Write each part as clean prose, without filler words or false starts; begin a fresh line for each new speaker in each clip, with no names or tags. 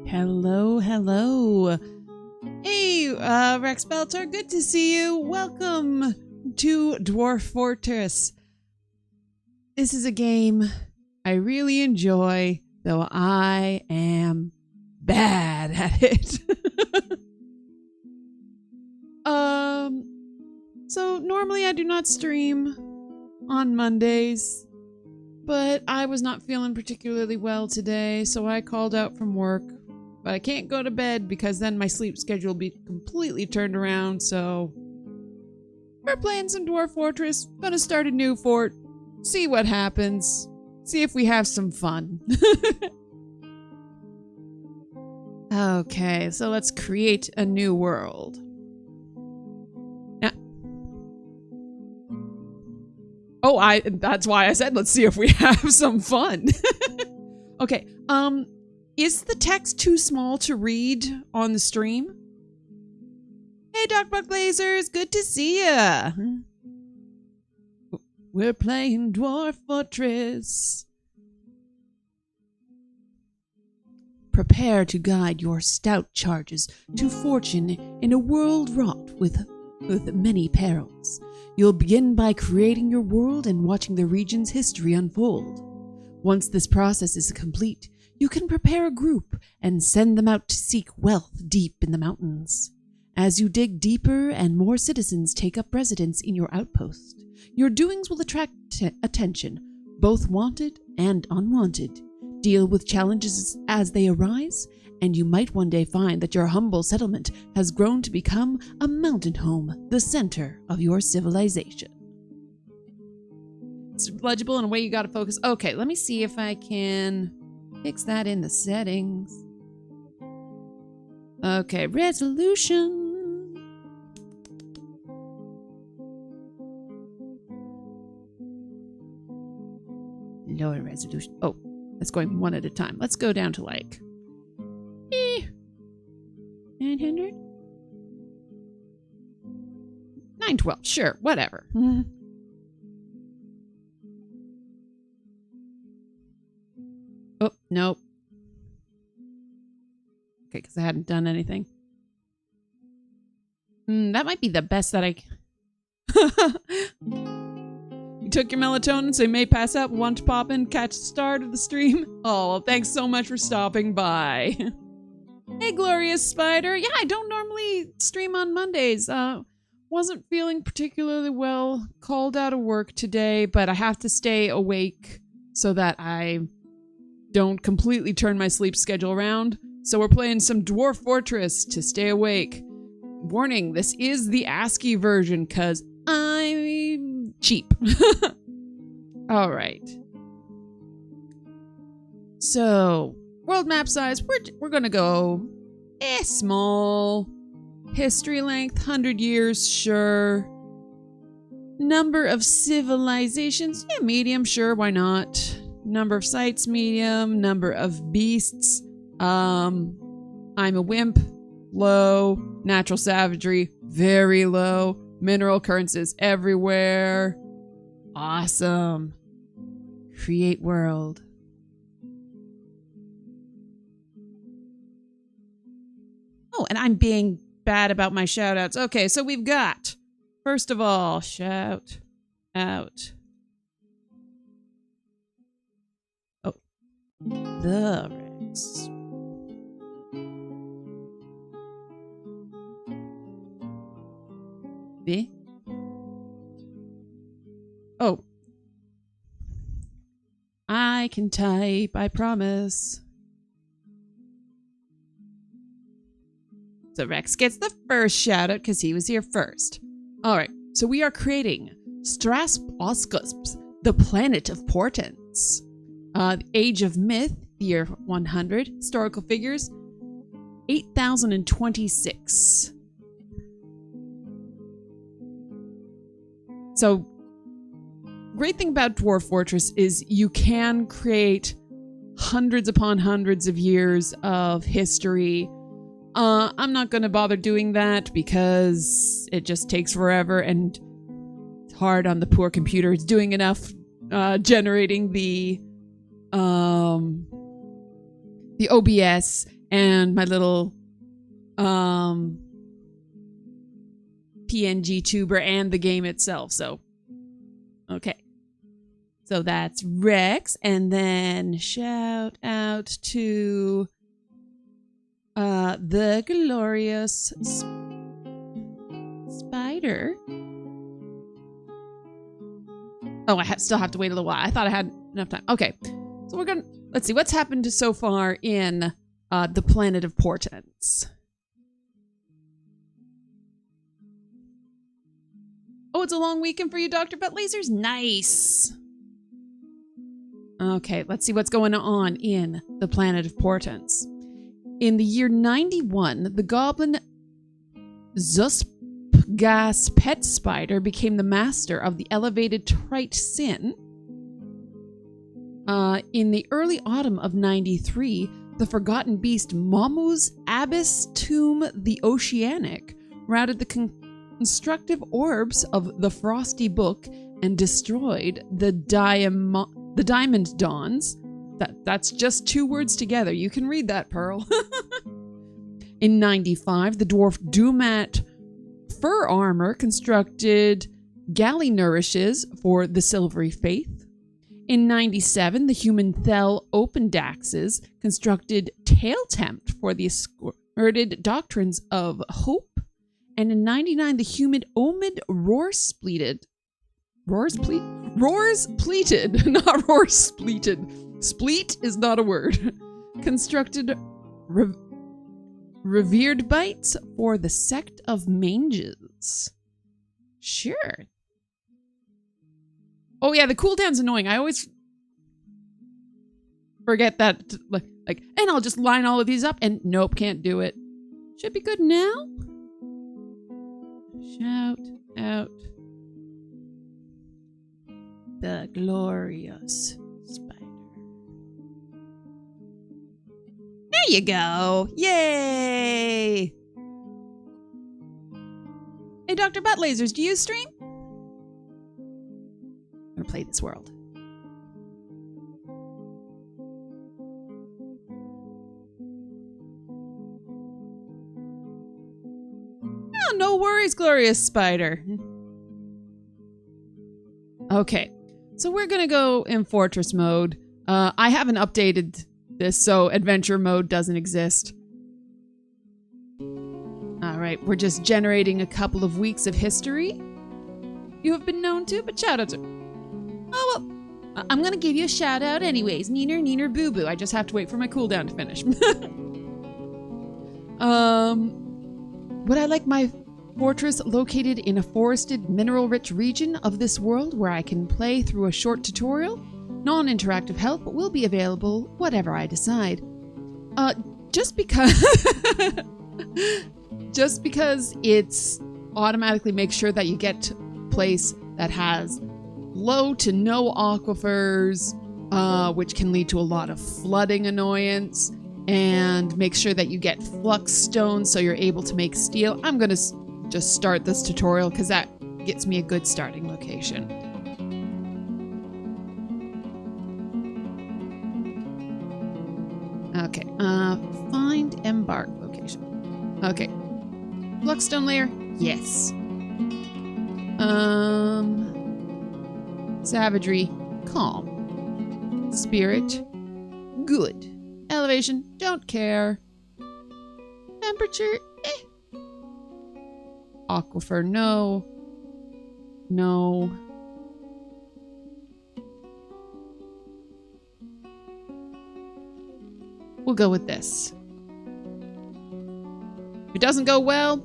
Hello, hello. Hey, Rex Belter, good to see you. Welcome to Dwarf Fortress. This is a game I really enjoy, though I am bad at it. So normally I do not stream on Mondays, but I was not feeling particularly well today, so I called out from work. But I can't go to bed because then my sleep schedule will be completely turned around, so we're playing some Dwarf Fortress. Gonna start a new fort, see what happens, see if we have some fun. Okay, so let's create a new world. That's why I said let's see if we have some fun. Okay, is the text too small to read on the stream? Hey, Darkbuck Lasers, good to see ya. We're playing Dwarf Fortress. Prepare to guide your stout charges to fortune in a world wrought with many perils. You'll begin by creating your world and watching the region's history unfold. Once this process is complete, you can prepare a group and send them out to seek wealth deep in the mountains. As you dig deeper and more citizens take up residence in your outpost, your doings will attract attention, both wanted and unwanted. Deal with challenges as they arise, and you might one day find that your humble settlement has grown to become a mountain home, the center of your civilization. It's legible in a way you gotta focus. Okay, let me see if I can fix that in the settings. Okay, resolution. Lower resolution. Oh, that's going one at a time. Let's go down to like 900? 912, sure, whatever. Oh, nope. Okay, because I hadn't done anything. That might be the best that I... You took your melatonin, so you may pass out, want to pop in, catch the start of the stream. Oh, well, thanks so much for stopping by. Hey, Glorious Spider. Yeah, I don't normally stream on Mondays. Wasn't feeling particularly well, called out of work today, but I have to stay awake so that I don't completely turn my sleep schedule around. So we're playing some Dwarf Fortress to stay awake. Warning, this is the ASCII version because I'm cheap. All right. So, world map size, we're gonna go small. History length, 100 years, sure. Number of civilizations, yeah, medium, sure, why not? Number of sites, medium. Number of beasts, I'm a wimp, low. Natural savagery, very low. Mineral occurrences everywhere. Awesome. Create world. Oh, and I'm being bad about my shout outs. Okay, so we've got, first of all, shout out. Oh, the Rex. B. Oh. I can type, I promise. So Rex gets the first shout out because he was here first. Alright, so we are creating Strasposcus, the planet of portents. The age of myth, year 100. Historical figures, 8026. So, great thing about Dwarf Fortress is you can create hundreds upon hundreds of years of history. I'm not going to bother doing that because it just takes forever and it's hard on the poor computer. It's doing enough generating the OBS and my little PNG tuber and the game itself. So, okay. So that's Rex. And then shout out to the glorious spider. Oh, I still have to wait a little while. I thought I had enough time. Okay. So let's see what's happened so far in the planet of portents. Oh, it's a long weekend for you, Dr. Butt Lasers? Nice. Okay, let's see what's going on in the planet of portents. In the year 91, the goblin Zuspgas pet spider became the master of the elevated trite sin. In the early autumn of 93, the forgotten beast Momus Abyss Tomb the Oceanic routed the constructive orbs of the Frosty Book and destroyed the Diamond Dawns. That's just 2 words together. You can read that, Pearl. In 95, the dwarf Dumat fur armor constructed galley nourishes for the Silvery Faith. In 97, the human Thel Opendaxes constructed tail tempt for the escorted doctrines of hope. And in 99, the human Omid roars pleated, not roars spleeted. Spleet is not a word. Constructed revered bites for the sect of manges. Sure. Oh yeah, the cooldown's annoying. I always forget that. Like, and I'll just line all of these up, and nope, can't do it. Should be good now. Shout out the glorious spider. There you go. Yay! Hey, Dr. Butt Lasers, do you stream? I'm gonna play this world. Oh, no worries, glorious spider. Okay, so we're gonna go in fortress mode. I haven't updated this, so adventure mode doesn't exist. Alright, we're just generating a couple of weeks of history. You have been known to, but shout outs are... Oh, well, I'm gonna give you a shout out anyways. Neener, neener, boo boo. I just have to wait for my cooldown to finish. Would I like my fortress located in a forested, mineral-rich region of this world where I can play through a short tutorial? Non-interactive help will be available whatever I decide. Just because... just because it's automatically makes sure that you get to a place that has low to no aquifers, which can lead to a lot of flooding annoyance, and make sure that you get flux stones so you're able to make steel. I'm gonna just start this tutorial because that gets me a good starting location. Okay, find embark location. Okay, Fluxstone layer, yes. Savagery, calm. Spirit, good. Elevation, don't care. Temperature, eh. Aquifer, no. No. We'll go with this. If it doesn't go well,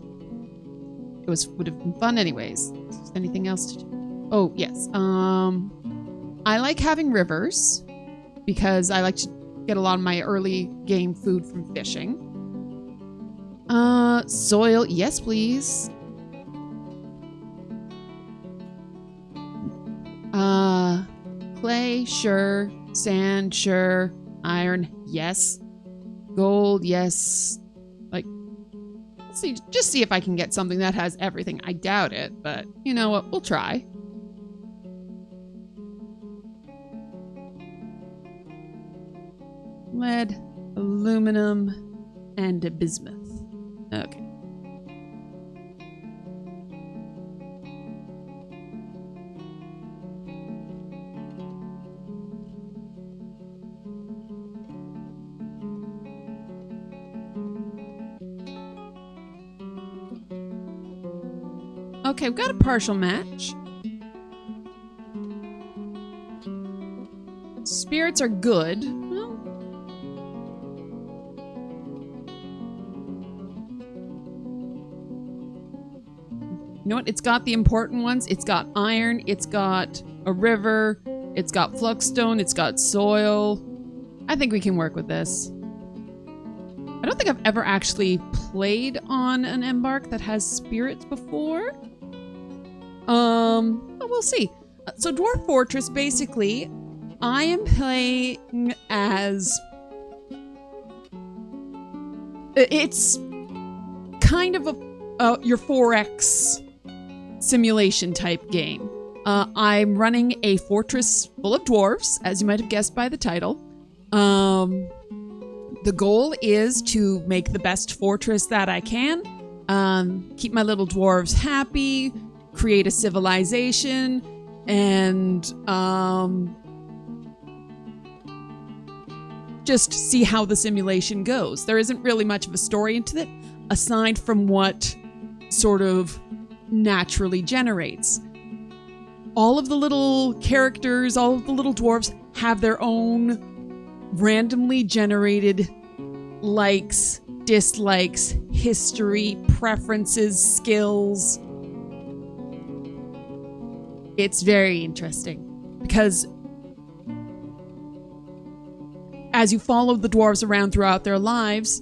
it would have been fun anyways. Is there anything else to do? Oh, yes. I like having rivers because I like to get a lot of my early game food from fishing. Soil, yes please. Clay, sure. Sand, sure. Iron, yes. Gold, yes. Like, let's see, just see if I can get something that has everything. I doubt it, but you know what? We'll try. Lead, aluminum, and bismuth. Okay. Okay, we've got a partial match. Spirits are good. Well, you know what? It's got the important ones. It's got iron. It's got a river. It's got fluxstone. It's got soil. I think we can work with this. I don't think I've ever actually played on an embark that has spirits before. But we'll see. So Dwarf Fortress, basically, I am playing as... It's kind of your 4X simulation type game. I'm running a fortress full of dwarves, as you might have guessed by the title. The goal is to make the best fortress that I can, keep my little dwarves happy, create a civilization, and just see how the simulation goes. There isn't really much of a story into it, aside from what sort of naturally generates. All of the little characters, all of the little dwarves have their own randomly generated likes, dislikes, history, preferences, skills. It's very interesting because as you follow the dwarves around throughout their lives,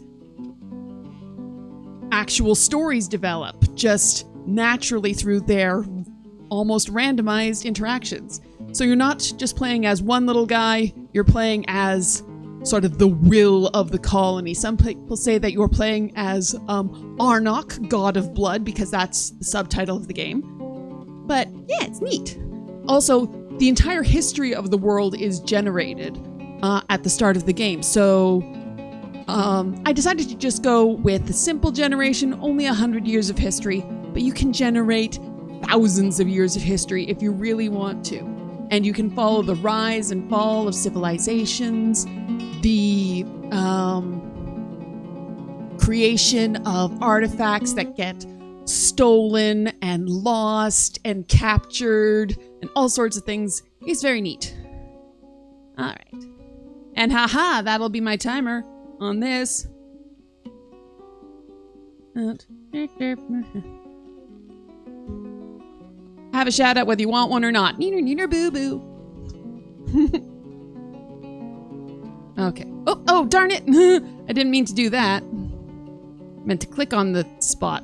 actual stories develop just naturally through their almost randomized interactions. So you're not just playing as one little guy, you're playing as sort of the will of the colony. Some people say that you're playing as Arnok, God of Blood, because that's the subtitle of the game. But yeah, it's neat. Also, the entire history of the world is generated at the start of the game. So I decided to just go with the simple generation, only 100 years of history, but you can generate thousands of years of history if you really want to. And you can follow the rise and fall of civilizations, the creation of artifacts that get stolen and lost and captured and all sorts of things. It's very neat. All right. And haha, that'll be my timer on this. Have a shout out whether you want one or not. Neener, neener, boo boo. Okay. Oh, darn it. I didn't mean to do that. I meant to click on the spot.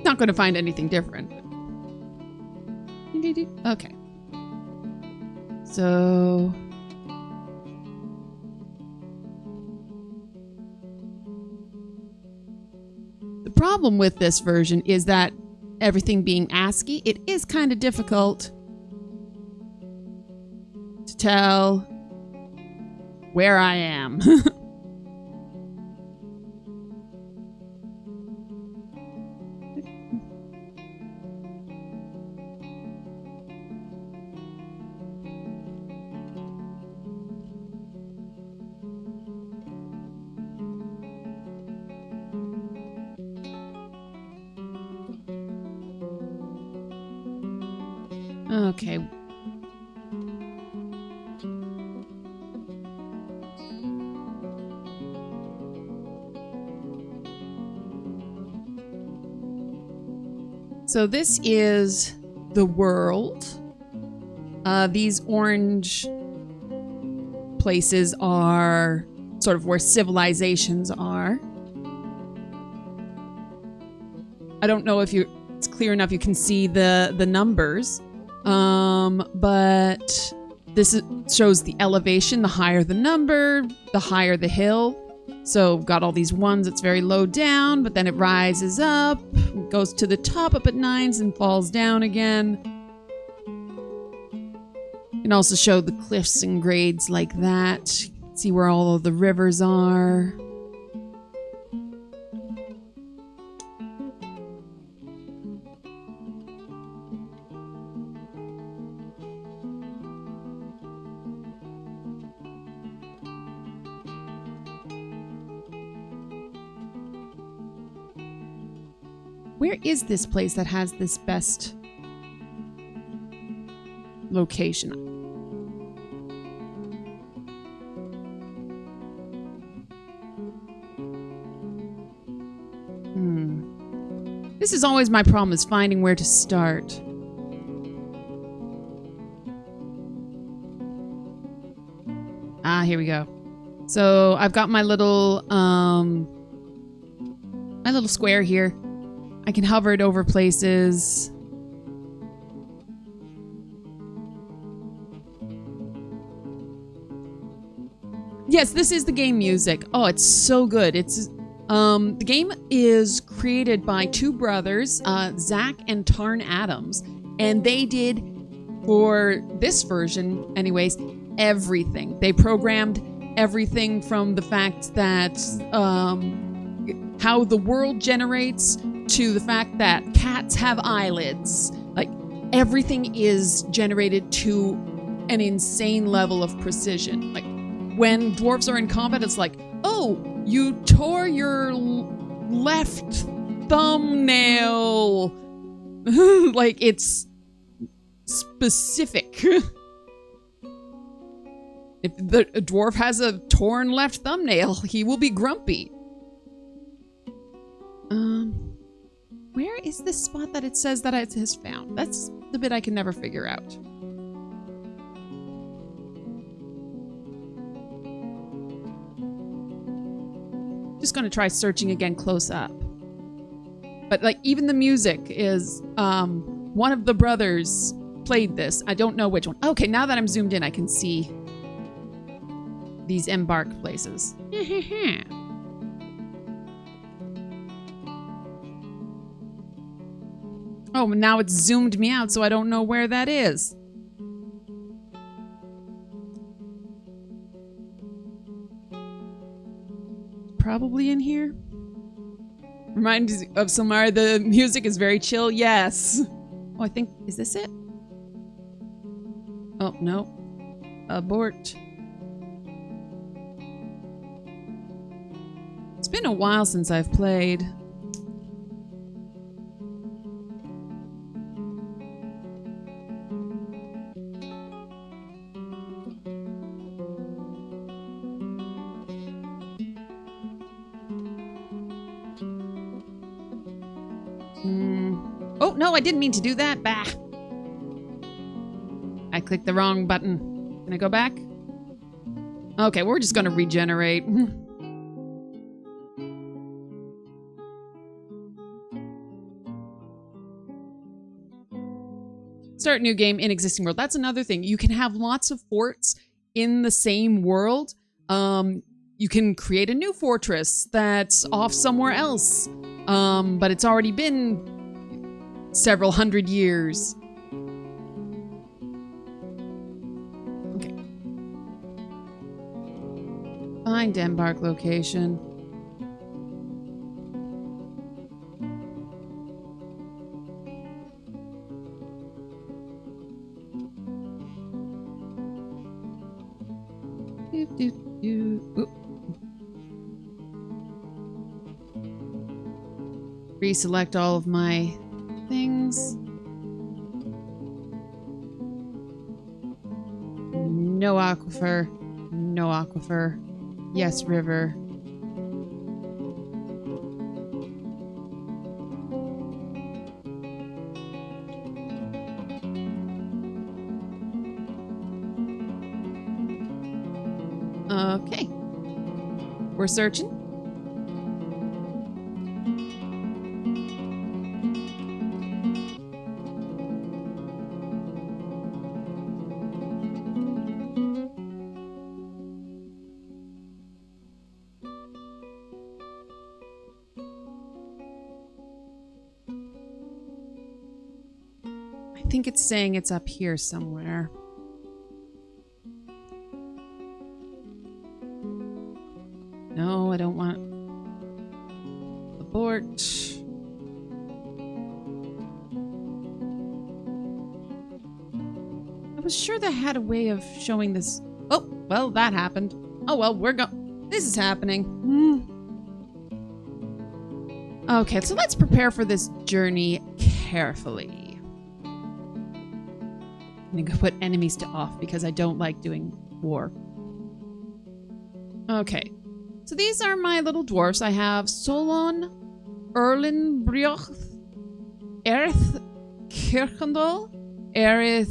Not going to find anything different. Okay. So... the problem with this version is that everything being ASCII, it is kind of difficult to tell where I am. Okay. So this is the world. These orange places are sort of where civilizations are. I don't know if it's clear enough you can see the numbers. But this shows the elevation. The higher the number, the higher the hill. So got all these ones, it's very low down, but then it rises up, goes to the top up at 9s and falls down again. can also show the cliffs and grades like that. See where all of the rivers are. Where is this place that has this best location? This is always my problem, is finding where to start. Ah, here we go. So I've got my little square here. I can hover it over places. Yes, this is the game music. Oh, it's so good. It's the game is created by two brothers, Zach and Tarn Adams, and they did, for this version anyways, everything. They programmed everything from the fact that how the world generates to the fact that cats have eyelids. Like, everything is generated to an insane level of precision. Like, when dwarves are in combat, it's like, oh, you tore your left thumbnail. Like, it's specific. If the dwarf has a torn left thumbnail, he will be grumpy. Where is this spot that it says that it has found? That's the bit I can never figure out. Just gonna try searching again close up. But like, even the music is, one of the brothers played this. I don't know which one. Okay, now that I'm zoomed in, I can see these embark places. Oh, now it's zoomed me out, so I don't know where that is. Probably in here. Reminds of somewhere the music is very chill. Yes. Oh, I think, is this it? Oh, no. Abort. It's been a while since I've played. Oh, no, I didn't mean to do that. Bah. I clicked the wrong button. Can I go back? Okay, we're just gonna regenerate. Start new game in existing world. That's another thing. You can have lots of forts in the same world. You can create a new fortress that's off somewhere else. But it's already been several hundred years. Okay. Find embark location. Reselect all of my things. No aquifer. No aquifer. Yes, river. Okay. We're searching. I think it's saying it's up here somewhere. No, I don't want... Abort. I was sure they had a way of showing this... Oh, well, that happened. Oh, well, this is happening. Okay, so let's prepare for this journey carefully. I'm going to put enemies to off because I don't like doing war. Okay, so these are my little dwarfs. I have Solon, Erlenbrioch, Erith Kirchendal, Erith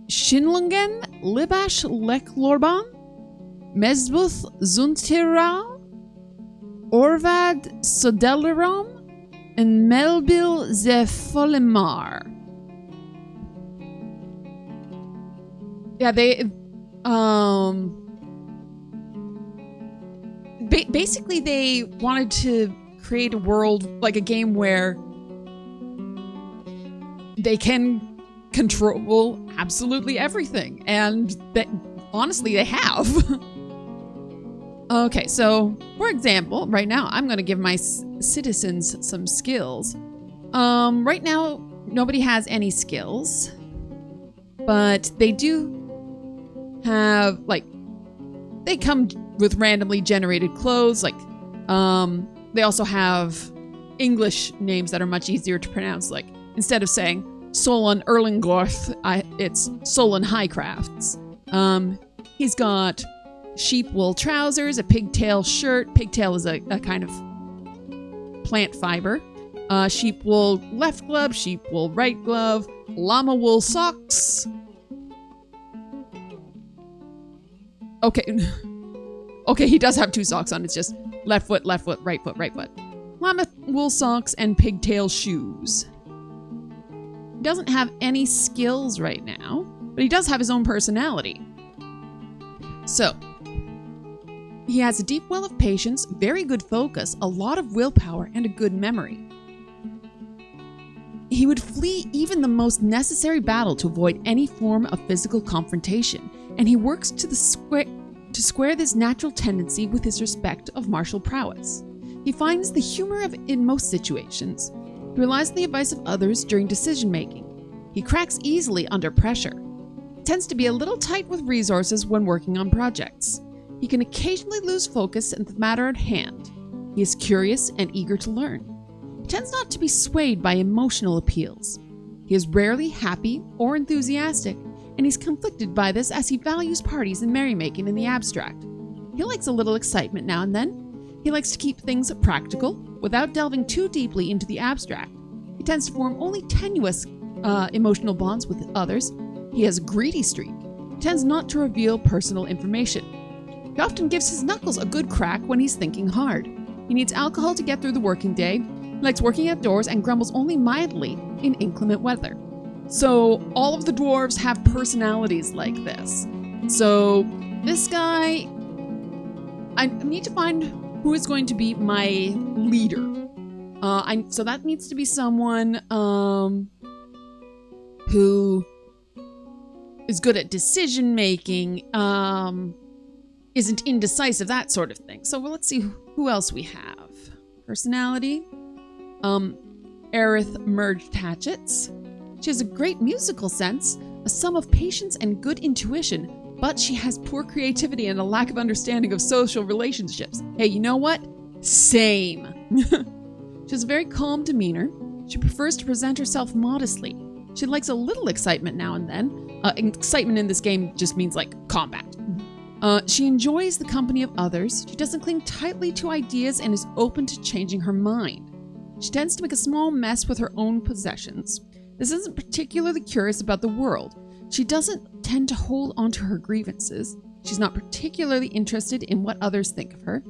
Shinlungen, Libash Leklorban, Mesbuth Zuntira, Orvad Sodelerom, and Melbil Zepholimar. Yeah, they basically they wanted to create a world, like a game where they can control absolutely everything, and that honestly they have. Okay, so for example, right now I'm going to give my citizens some skills. Right now nobody has any skills, but they do have, like, they come with randomly generated clothes. Like, they also have English names that are much easier to pronounce. Like, instead of saying Solon Erlingorth, it's Solon Highcrafts. He's got sheep wool trousers, a pigtail shirt. Pigtail is a kind of plant fiber. Sheep wool left glove, sheep wool right glove, llama wool socks. Okay. Okay, he does have 2 socks on. It's just left foot, right foot, right foot. Llama wool socks and pigtail shoes. He doesn't have any skills right now, but he does have his own personality. So, he has a deep well of patience, very good focus, a lot of willpower, and a good memory. He would flee even the most necessary battle to avoid any form of physical confrontation, and he works to square this natural tendency with his respect of martial prowess. He finds the humor in most situations. He relies on the advice of others during decision-making. He cracks easily under pressure. He tends to be a little tight with resources when working on projects. He can occasionally lose focus in the matter at hand. He is curious and eager to learn. He tends not to be swayed by emotional appeals. He is rarely happy or enthusiastic, and he's conflicted by this as he values parties and merrymaking in the abstract. He likes a little excitement now and then. He likes to keep things practical without delving too deeply into the abstract. He tends to form only tenuous emotional bonds with others. He has a greedy streak. He tends not to reveal personal information. He often gives his knuckles a good crack when he's thinking hard. He needs alcohol to get through the working day. He likes working outdoors and grumbles only mildly in inclement weather. So all of the dwarves have personalities like this. So this guy, I need to find who is going to be my leader. So that needs to be someone who is good at decision making, isn't indecisive, that sort of thing. So let's see who else we have. Personality, Aerith Merged Hatchets. She has a great musical sense, a sum of patience and good intuition, but she has poor creativity and a lack of understanding of social relationships. Hey, you know what? Same. She has a very calm demeanor. She prefers to present herself modestly. She likes a little excitement now and then. Excitement in this game just means like combat. She enjoys the company of others. She doesn't cling tightly to ideas and is open to changing her mind. She tends to make a small mess with her own possessions. This isn't particularly curious about the world. She doesn't tend to hold on to her grievances. She's not particularly interested in what others think of her.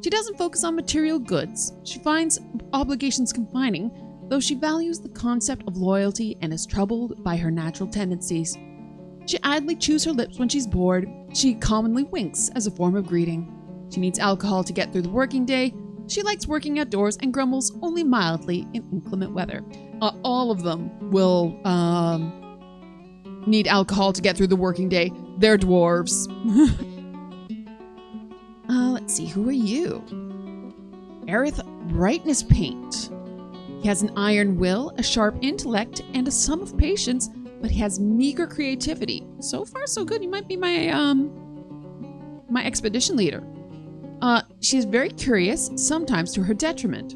She doesn't focus on material goods. She finds obligations confining, though she values the concept of loyalty and is troubled by her natural tendencies. She idly chews her lips when she's bored. She commonly winks as a form of greeting. She needs alcohol to get through the working day. She likes working outdoors and grumbles only mildly in inclement weather. All of them will need alcohol to get through the working day. They're dwarves. Let's see, who are you? Aerith Brightness Paint. He has an iron will, a sharp intellect, and a sum of patience, but he has meager creativity. So far, so good. He might be my expedition leader. She is very curious, sometimes to her detriment.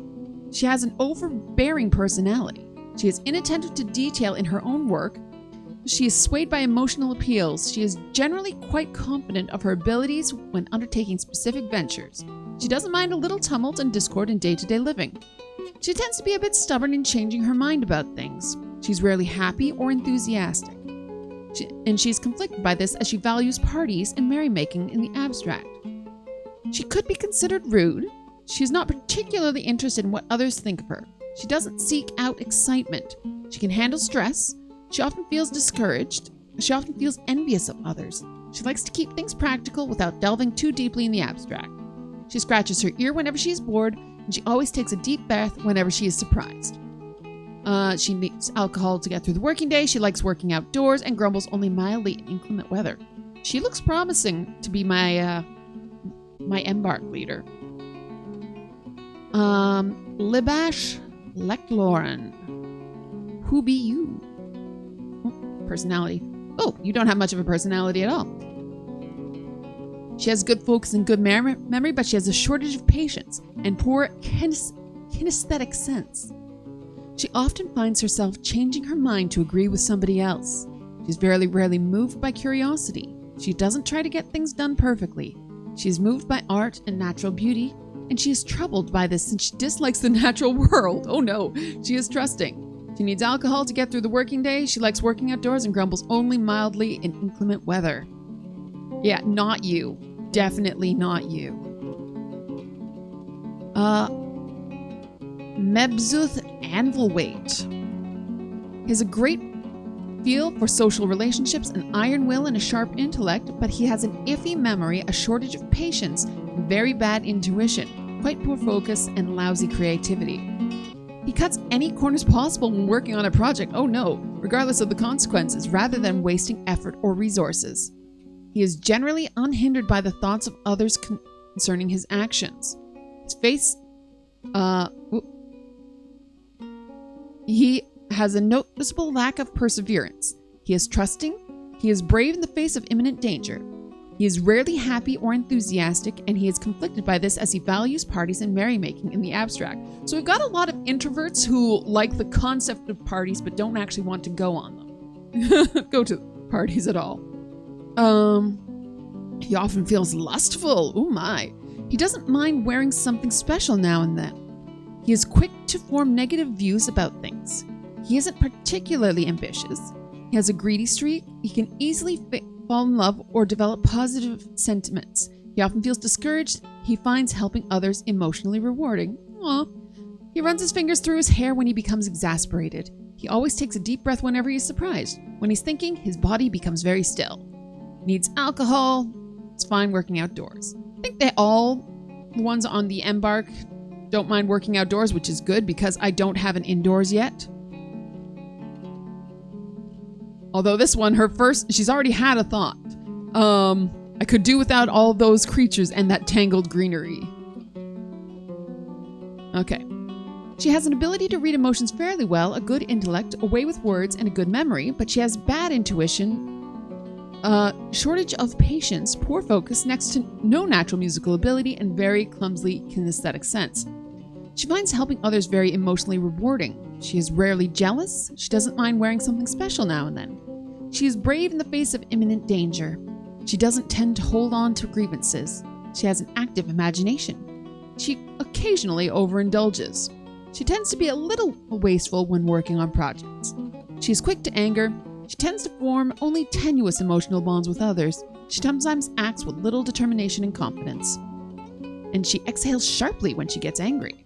She has an overbearing personality. She is inattentive to detail in her own work. She is swayed by emotional appeals. She is generally quite confident of her abilities when undertaking specific ventures. She doesn't mind a little tumult and discord in day-to-day living. She tends to be a bit stubborn in changing her mind about things. She's rarely happy or enthusiastic. She's conflicted by this as she values parties and merrymaking in the abstract. She could be considered rude. She is not particularly interested in what others think of her. She doesn't seek out excitement. She can handle stress. She often feels discouraged. She often feels envious of others. She likes to keep things practical without delving too deeply in the abstract. She scratches her ear whenever she is bored, and she always takes a deep breath whenever she is surprised. She needs alcohol to get through the working day. She likes working outdoors and grumbles only mildly in inclement weather. She looks promising to be my embark leader. Libash Lecloran. Who be you? Personality. Oh, you don't have much of a personality at all. She has good focus and good memory, but she has a shortage of patience and poor kinesthetic sense. She often finds herself changing her mind to agree with somebody else. She's very rarely moved by curiosity. She doesn't try to get things done perfectly. She is moved by art and natural beauty, and she is troubled by this since she dislikes the natural world. Oh no, she is trusting. She needs alcohol to get through the working day. She likes working outdoors and grumbles only mildly in inclement weather. Yeah, not you. Definitely not you. Mebzuth Anvilweight. He has a great feel for social relationships, an iron will, and a sharp intellect, but he has an iffy memory, a shortage of patience, and very bad intuition, quite poor focus, and lousy creativity. He cuts any corners possible when working on a project, oh no, regardless of the consequences, rather than wasting effort or resources. He is generally unhindered by the thoughts of others concerning his actions. His face, he has a noticeable lack of perseverance. He is trusting. He is brave in the face of imminent danger. He is rarely happy or enthusiastic, and he is conflicted by this as he values parties and merrymaking in the abstract. So we've got a lot of introverts who like the concept of parties but don't actually want to go on them. Go to parties at all. He often feels lustful. Oh my. He doesn't mind wearing something special now and then. He is quick to form negative views about things. He isn't particularly ambitious. He has a greedy streak. He can easily fall in love or develop positive sentiments. He often feels discouraged. He finds helping others emotionally rewarding. Aww. He runs his fingers through his hair when he becomes exasperated. He always takes a deep breath whenever he is surprised. When he's thinking, his body becomes very still. Needs alcohol. It's fine working outdoors. I think they all, the ones on the embark, don't mind working outdoors, which is good because I don't have an indoors yet. Although this one, she's already had a thought. I could do without all those creatures and that tangled greenery. Okay. She has an ability to read emotions fairly well, a good intellect, a way with words, and a good memory, but she has bad intuition, shortage of patience, poor focus, next to no natural musical ability, and very clumsy kinesthetic sense. She finds helping others very emotionally rewarding. She is rarely jealous. She doesn't mind wearing something special now and then. She is brave in the face of imminent danger. She doesn't tend to hold on to grievances. She has an active imagination. She occasionally overindulges. She tends to be a little wasteful when working on projects. She is quick to anger. She tends to form only tenuous emotional bonds with others. She sometimes acts with little determination and confidence. And she exhales sharply when she gets angry.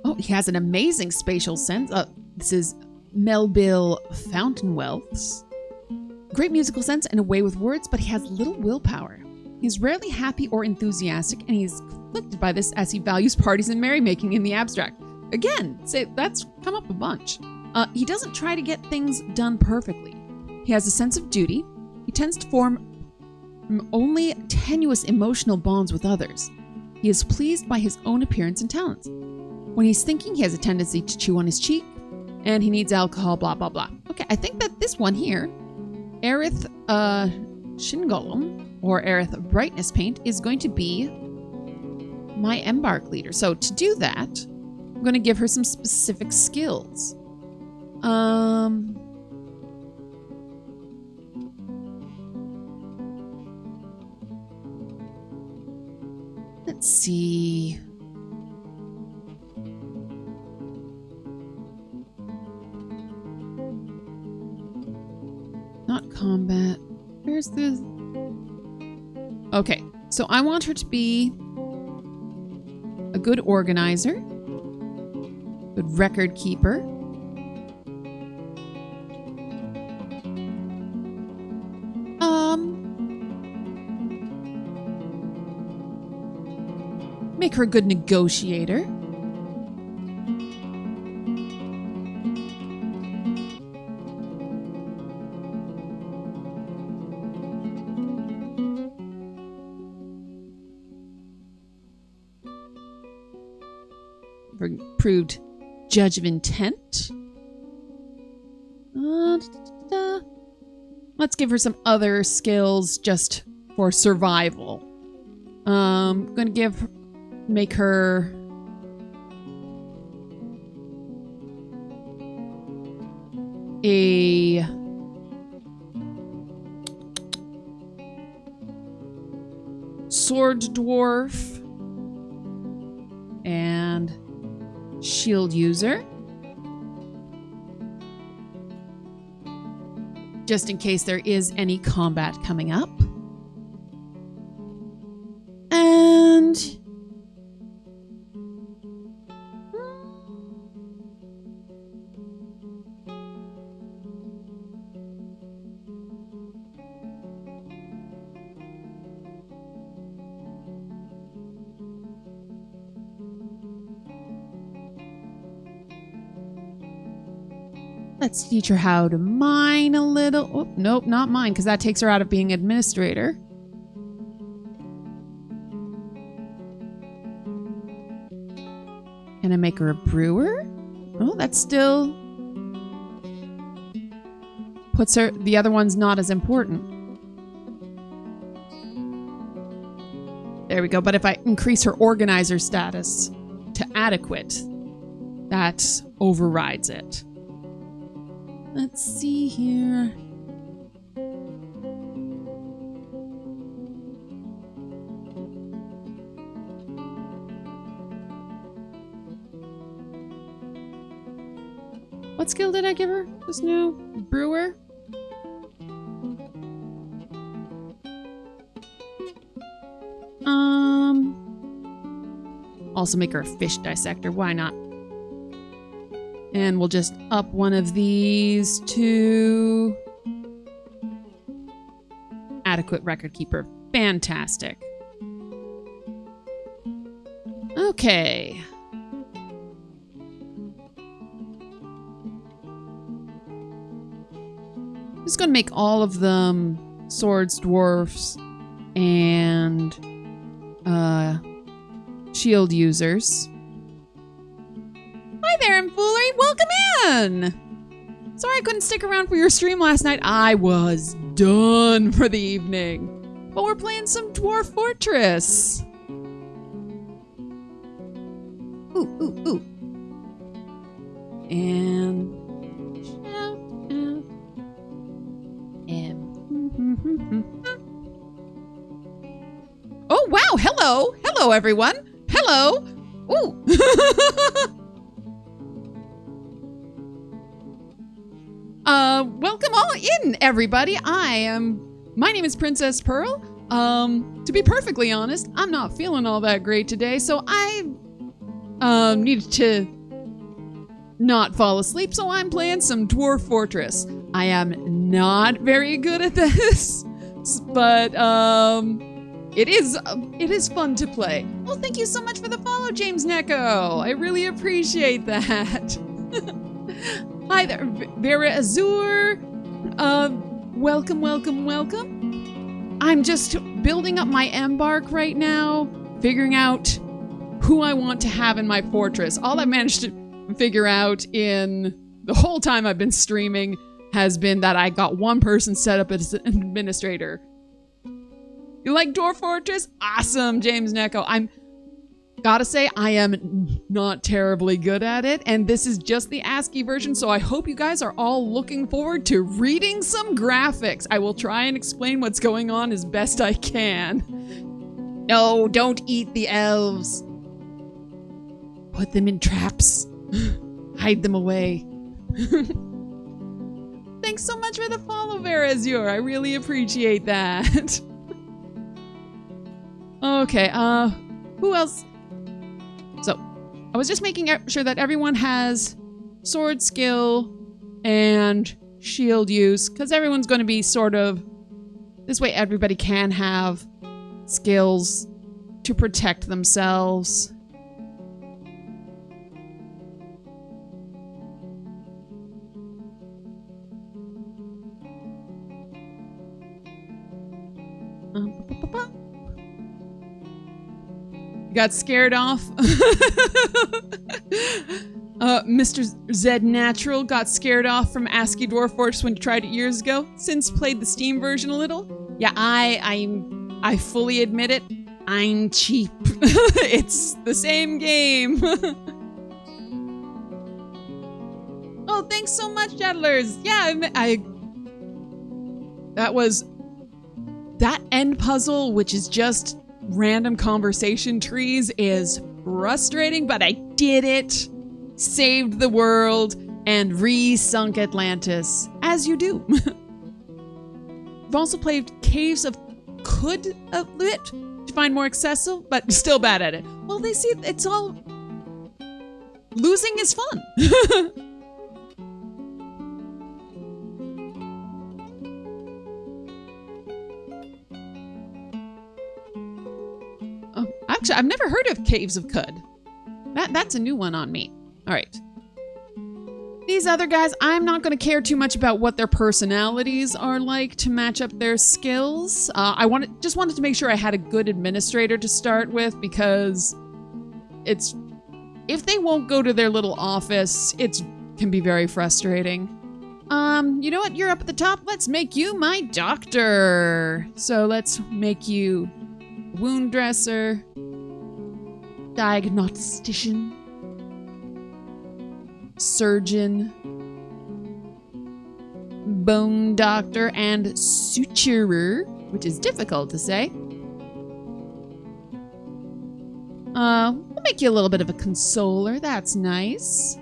Oh, he has an amazing spatial sense. This is Melville Fountainwelths. Great musical sense and a way with words, but he has little willpower. He's rarely happy or enthusiastic, and he's conflicted by this as he values parties and merrymaking in the abstract. Again, that's come up a bunch. He doesn't try to get things done perfectly. He has a sense of duty. He tends to form only tenuous emotional bonds with others. He is pleased by his own appearance and talents. When he's thinking, he has a tendency to chew on his cheek, and he needs alcohol, blah, blah, blah. Okay, I think that this one here, Aerith Shingolum, or Aerith Brightness Paint, is going to be my Embark leader. So to do that, I'm going to give her some specific skills. Let's see. Not combat. Where's the... Okay, so I want her to be a good organizer, good record keeper, make her a good negotiator. Proved judge of intent. Let's give her some other skills just for survival. I'm gonna make her a sword dwarf and shield user, just in case there is any combat coming up. And let's teach her how to mine a little. Oh, nope, not mine, because that takes her out of being administrator. Can I make her a brewer? Oh, that still puts her... The other one's not as important. There we go. But if I increase her organizer status to adequate, that overrides it. Let's see here. What skill did I give her? This new brewer? Also make her a fish dissector. Why not? And we'll just up one of these to adequate record keeper. Fantastic. Okay. Just gonna make all of them swords, dwarfs, and shield users. Hi there, Foolery. Welcome in. Sorry I couldn't stick around for your stream last night. I was done for the evening. But we're playing some Dwarf Fortress. Ooh, ooh, ooh. And shout out. And oh wow, hello. Hello everyone. Hello. Ooh. Welcome all in, everybody. My name is Princess Pearl. To be perfectly honest, I'm not feeling all that great today, so I needed to not fall asleep, so I'm playing some Dwarf Fortress. I am not very good at this, but it is fun to play. Well, thank you so much for the follow, James Neko. I really appreciate that. Hi there, Vera Azur. Welcome, welcome, welcome. I'm just building up my embark right now, figuring out who I want to have in my fortress. All I've managed to figure out in the whole time I've been streaming has been that I got one person set up as an administrator. You like Dwarf Fortress? Awesome, James Necco. I'm gotta say, I am not terribly good at it, and this is just the ASCII version, so I hope you guys are all looking forward to reading some graphics. I will try and explain what's going on as best I can. No, don't eat the elves. Put them in traps. Hide them away. Thanks so much for the follow, Verazure. I really appreciate that. Okay, who else? So, I was just making sure that everyone has sword skill and shield use, because everyone's going to be sort of... This way everybody can have skills to protect themselves. Got scared off. Mr. Zed Natural got scared off from ASCII Dwarf Fortress when you tried it years ago. Since played the Steam version a little. Yeah, I fully admit it. I'm cheap. It's the same game. Oh, thanks so much, Jettlers. Yeah, that end puzzle, which is just random conversation trees, is frustrating, but I did it. Saved the world and re-sunk Atlantis, as you do. I've also played Caves of Could a bit to find more accessible, but still bad at it. Well, they see it's all... Losing is fun. Actually, I've never heard of Caves of Could. That's a new one on me. All right. These other guys, I'm not going to care too much about what their personalities are like to match up their skills. I just wanted to make sure I had a good administrator to start with, because if they won't go to their little office, it can be very frustrating. You know what? You're up at the top. Let's make you my doctor. So let's make you wound dresser, diagnostician, surgeon, bone doctor, and suturer, which is difficult to say. We'll make you a little bit of a consoler. That's nice.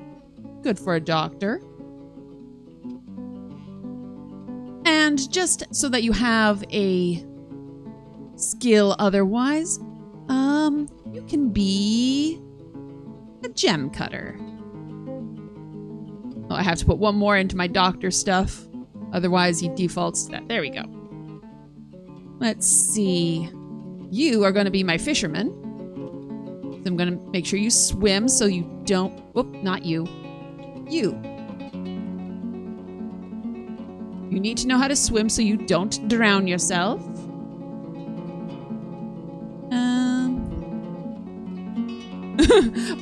Good for a doctor. And just so that you have a skill otherwise, you can be a gem cutter. Oh, I have to put one more into my doctor stuff. Otherwise, he defaults to that. There we go. Let's see. You are going to be my fisherman. So I'm going to make sure you swim so you don't... Whoop, not you. You. You need to know how to swim so you don't drown yourself.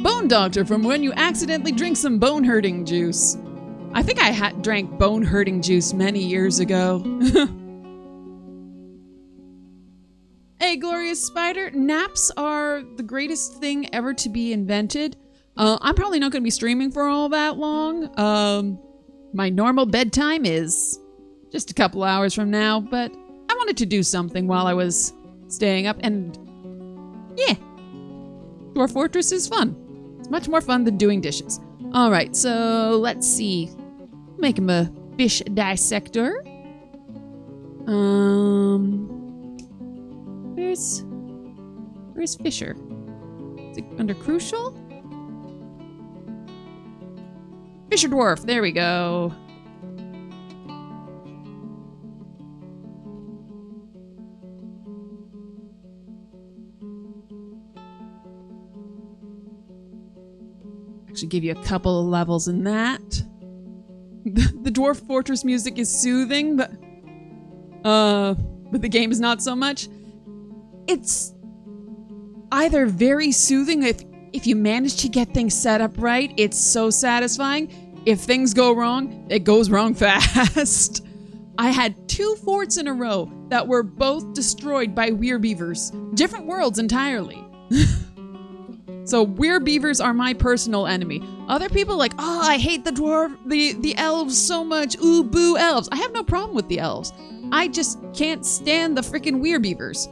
Bone doctor from when you accidentally drink some bone-hurting juice. I think I drank bone-hurting juice many years ago. Hey, glorious spider. Naps are the greatest thing ever to be invented. I'm probably not going to be streaming for all that long. My normal bedtime is just a couple hours from now, but I wanted to do something while I was staying up, and yeah, Dwarf Fortress is fun. It's much more fun than doing dishes. All right, so let's see. Make him a fish dissector. Where's Fisher? Is it under crucial? Fisher Dwarf, there we go. Actually give you a couple of levels in that. The Dwarf Fortress music is soothing, but but the game is not so much. It's either very soothing if you manage to get things set up right, it's so satisfying. If things go wrong, it goes wrong fast. I had 2 forts in a row that were both destroyed by werebeavers. Different worlds entirely. So werebeavers are my personal enemy. Other people like, oh, I hate the elves so much. Ooh, boo elves. I have no problem with the elves. I just can't stand the freaking werebeavers.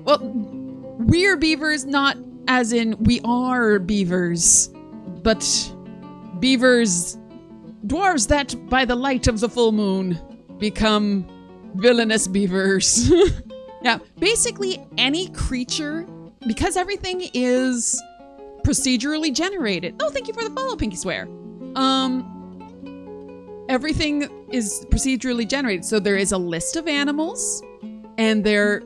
Well, we're beavers, not as in we are beavers, but beavers, dwarves that by the light of the full moon become villainous beavers. Yeah, basically any creature, because everything is procedurally generated. Oh, thank you for the follow, Pinky Swear. Everything is procedurally generated. So there is a list of animals, and there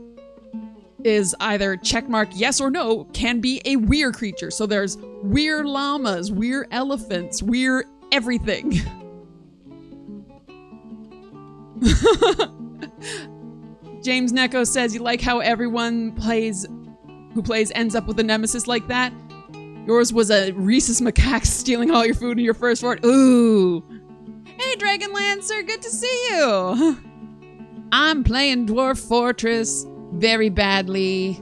is either checkmark yes or no, can be a weird creature. So there's weird llamas, weird elephants, weird everything. James Neko says, you like how everyone who plays ends up with a nemesis like that? Yours was a rhesus macaque stealing all your food in your first fort. Ooh. Hey, Dragon Lancer, good to see you. I'm playing Dwarf Fortress very badly.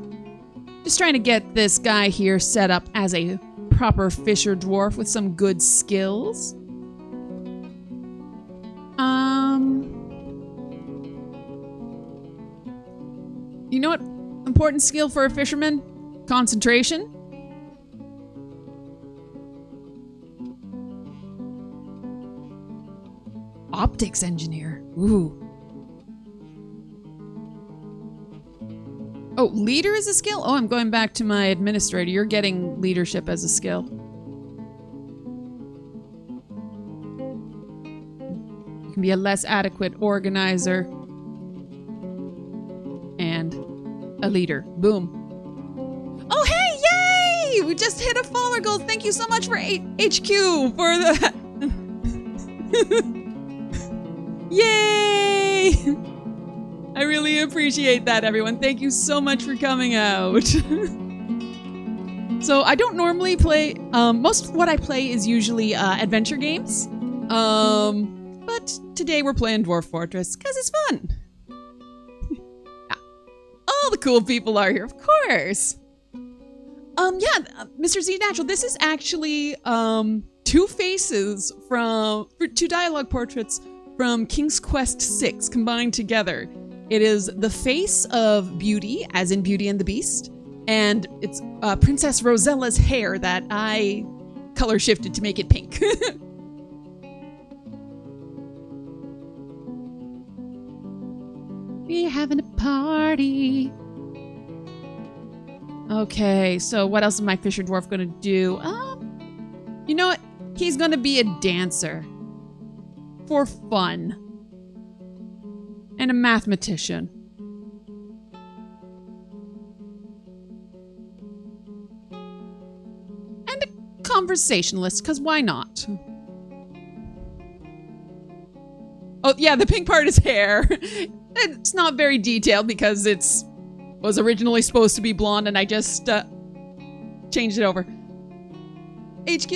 Just trying to get this guy here set up as a proper fisher dwarf with some good skills. You know what? Important skill for a fisherman? Concentration. Optics engineer. Ooh. Oh, leader is a skill? Oh, I'm going back to my administrator. You're getting leadership as a skill. You can be a less adequate organizer. And a leader. Boom. Oh, hey, yay! We just hit a follower goal. Thank you so much for HQ for the... Yay! I really appreciate that, everyone. Thank you so much for coming out. So I don't normally play, most of what I play is usually adventure games. But today we're playing Dwarf Fortress because it's fun. All the cool people are here, of course. Yeah, Mr. Z Natural, this is actually 2 faces from 2 dialogue portraits from King's Quest VI combined together. It is the face of Beauty, as in Beauty and the Beast, and it's Princess Rosella's hair that I color shifted to make it pink. We're having a party. Okay, so what else is my fisher dwarf gonna do? You know what? He's gonna be a dancer. For fun. And a mathematician. And a conversationalist, because why not? Oh, yeah, the pink part is hair. It's not very detailed because was originally supposed to be blonde and I just changed it over. HQ,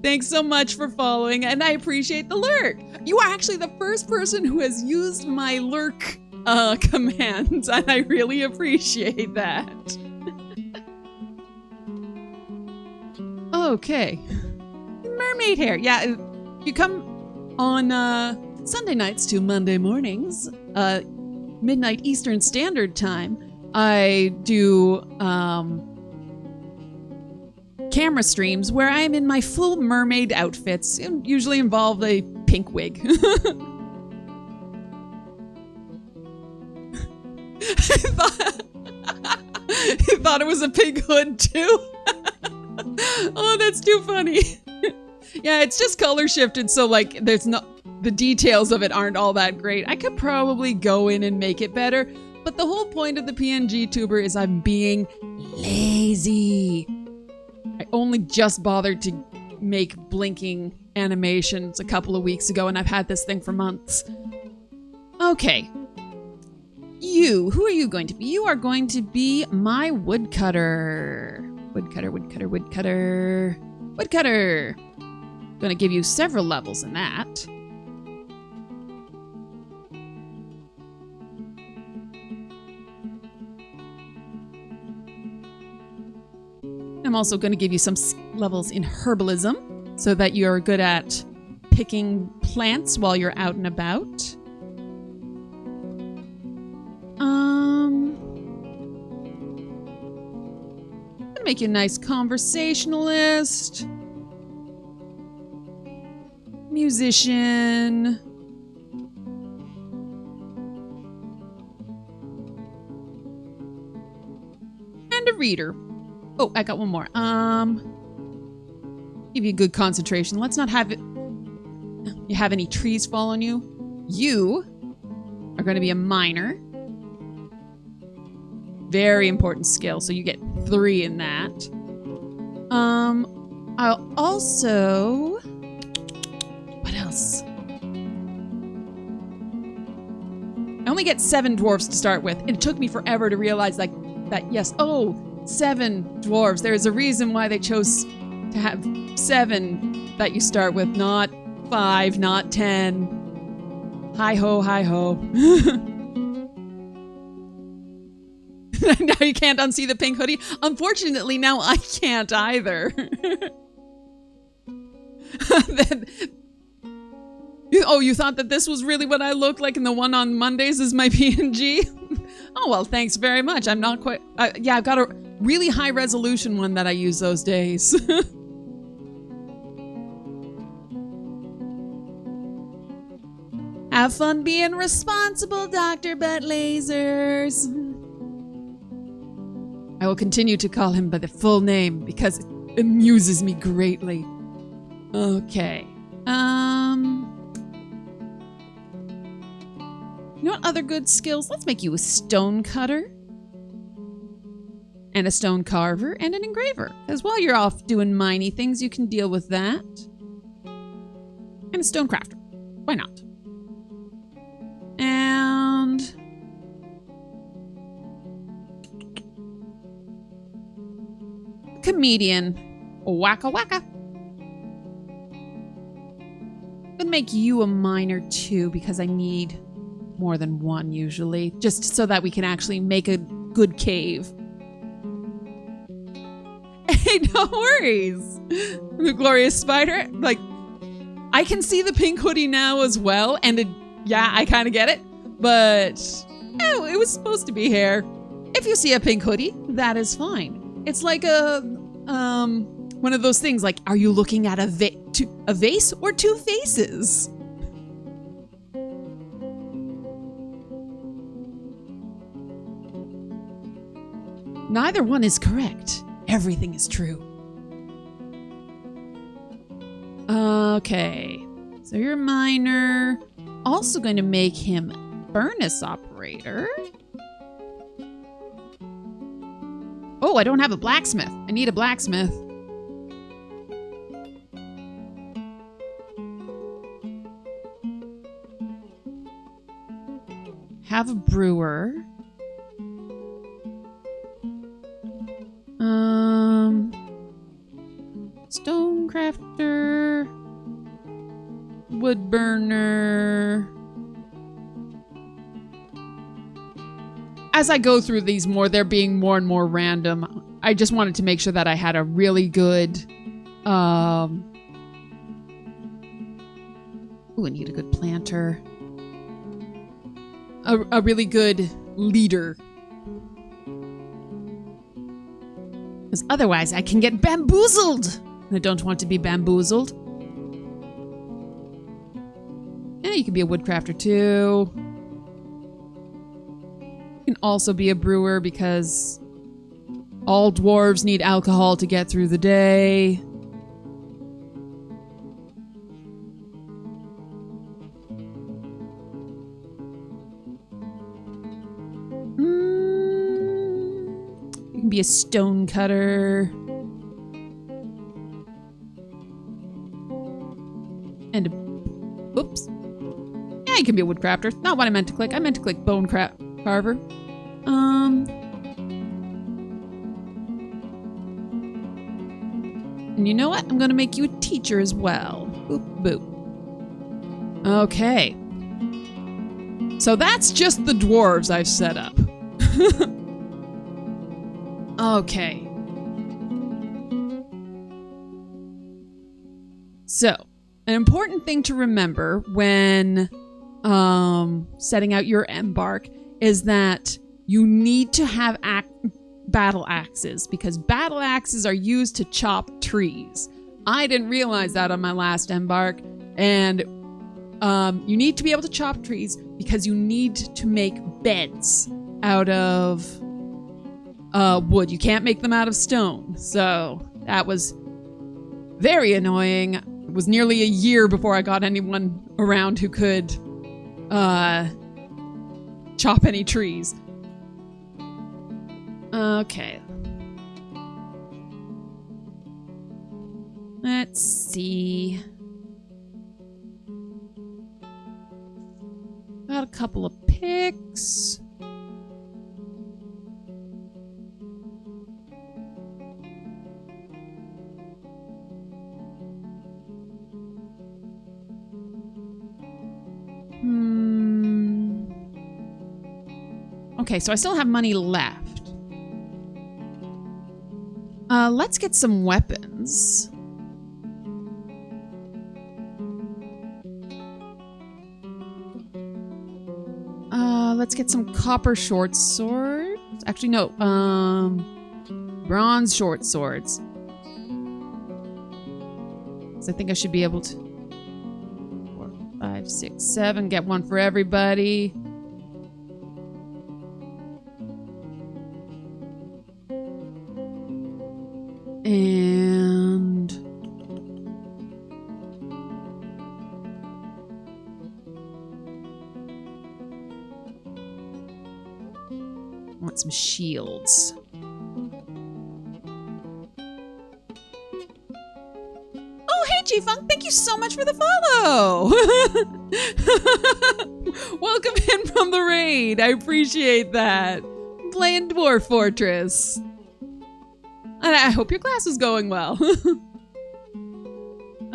thanks so much for following, and I appreciate the lurk. You are actually the first person who has used my lurk commands, and I really appreciate that. Okay. Mermaid hair. Yeah, you come on Sunday nights to Monday mornings, midnight Eastern Standard Time. I do camera streams where I'm in my full mermaid outfits, usually involve a pink wig. I thought it was a pink hood too. Oh, that's too funny. Yeah, it's just color shifted, so like the details of it aren't all that great. I could probably go in and make it better, But the whole point of the PNG tuber is I'm being lazy. I only just bothered to make blinking animations a couple of weeks ago, and I've had this thing for months. Okay. Who are you going to be? You are going to be my woodcutter. Woodcutter. Going to give you several levels in that. I'm also going to give you some levels in herbalism so that you're good at picking plants while you're out and about. I'm gonna make you a nice conversationalist, musician, and a reader. Oh, I got one more. Give you good concentration. Let's not have you have any trees fall on you. You are going to be a miner. Very important skill, so you get 3 in that. I'll also... What else? I only get 7 dwarves to start with. It took me forever to realize that yes, 7 dwarves. There is a reason why they chose to have 7 that you start with, not 5, not 10. Hi ho, hi ho. Now you can't unsee the pink hoodie. Unfortunately, now I can't either. You thought that this was really what I look like, and the one on Mondays is my PNG? Oh, well, thanks very much. I'm not quite... yeah, I've got a really high resolution one that I use those days. Have fun being responsible, Dr. Butt Lasers. I will continue to call him by the full name because it amuses me greatly. Okay. You know what other good skills? Let's make you a stone cutter. And a stone carver and an engraver. Because while you're off doing miney things, you can deal with that. And a stone crafter. Why not? And... comedian. Waka waka. I'm gonna make you a miner too because I need more than one usually. Just so that we can actually make a good cave. Hey, no worries. The glorious spider. Like, I can see the pink hoodie now as well. And yeah, I kind of get it. But it was supposed to be hair. If you see a pink hoodie, that is fine. It's like a one of those things like, are you looking at a vase or 2 faces? Neither one is correct. Everything is true. Okay. So you're a miner. Also going to make him furnace operator. Oh, I don't have a blacksmith. I need a blacksmith. Have a brewer. Stone crafter. Wood burner. As I go through these more, they're being more and more random. I just wanted to make sure that I had a really good, ooh, I need a good planter. A really good leader. Because otherwise I can get bamboozled. And I don't want to be bamboozled. Yeah, you can be a woodcrafter too. You can also be a brewer because all dwarves need alcohol to get through the day. be a stone cutter. And oops. Yeah, you can be a wood crafter. Not what I meant to click. I meant to click bone carver. And you know what? I'm gonna make you a teacher as well. Boop, boop. Okay. So that's just the dwarves I've set up. Okay. So, an important thing to remember when setting out your embark is that you need to have battle axes, because battle axes are used to chop trees. I didn't realize that on my last embark, and you need to be able to chop trees because you need to make beds out of wood. You can't make them out of stone. So that was very annoying. It was nearly a year before I got anyone around who could chop any trees. Okay. Let's see. Got a couple of picks. Okay, so I still have money left. Let's get some weapons. Let's get some copper short swords. Actually, no. Bronze short swords. So I think I should be able to. 4, 5, 6, 7. Get one for everybody. And I want some shields. Oh, hey, G-Funk, thank you so much for the follow. Welcome in from the raid. I appreciate that. I'm playing Dwarf Fortress. And I hope your class is going well.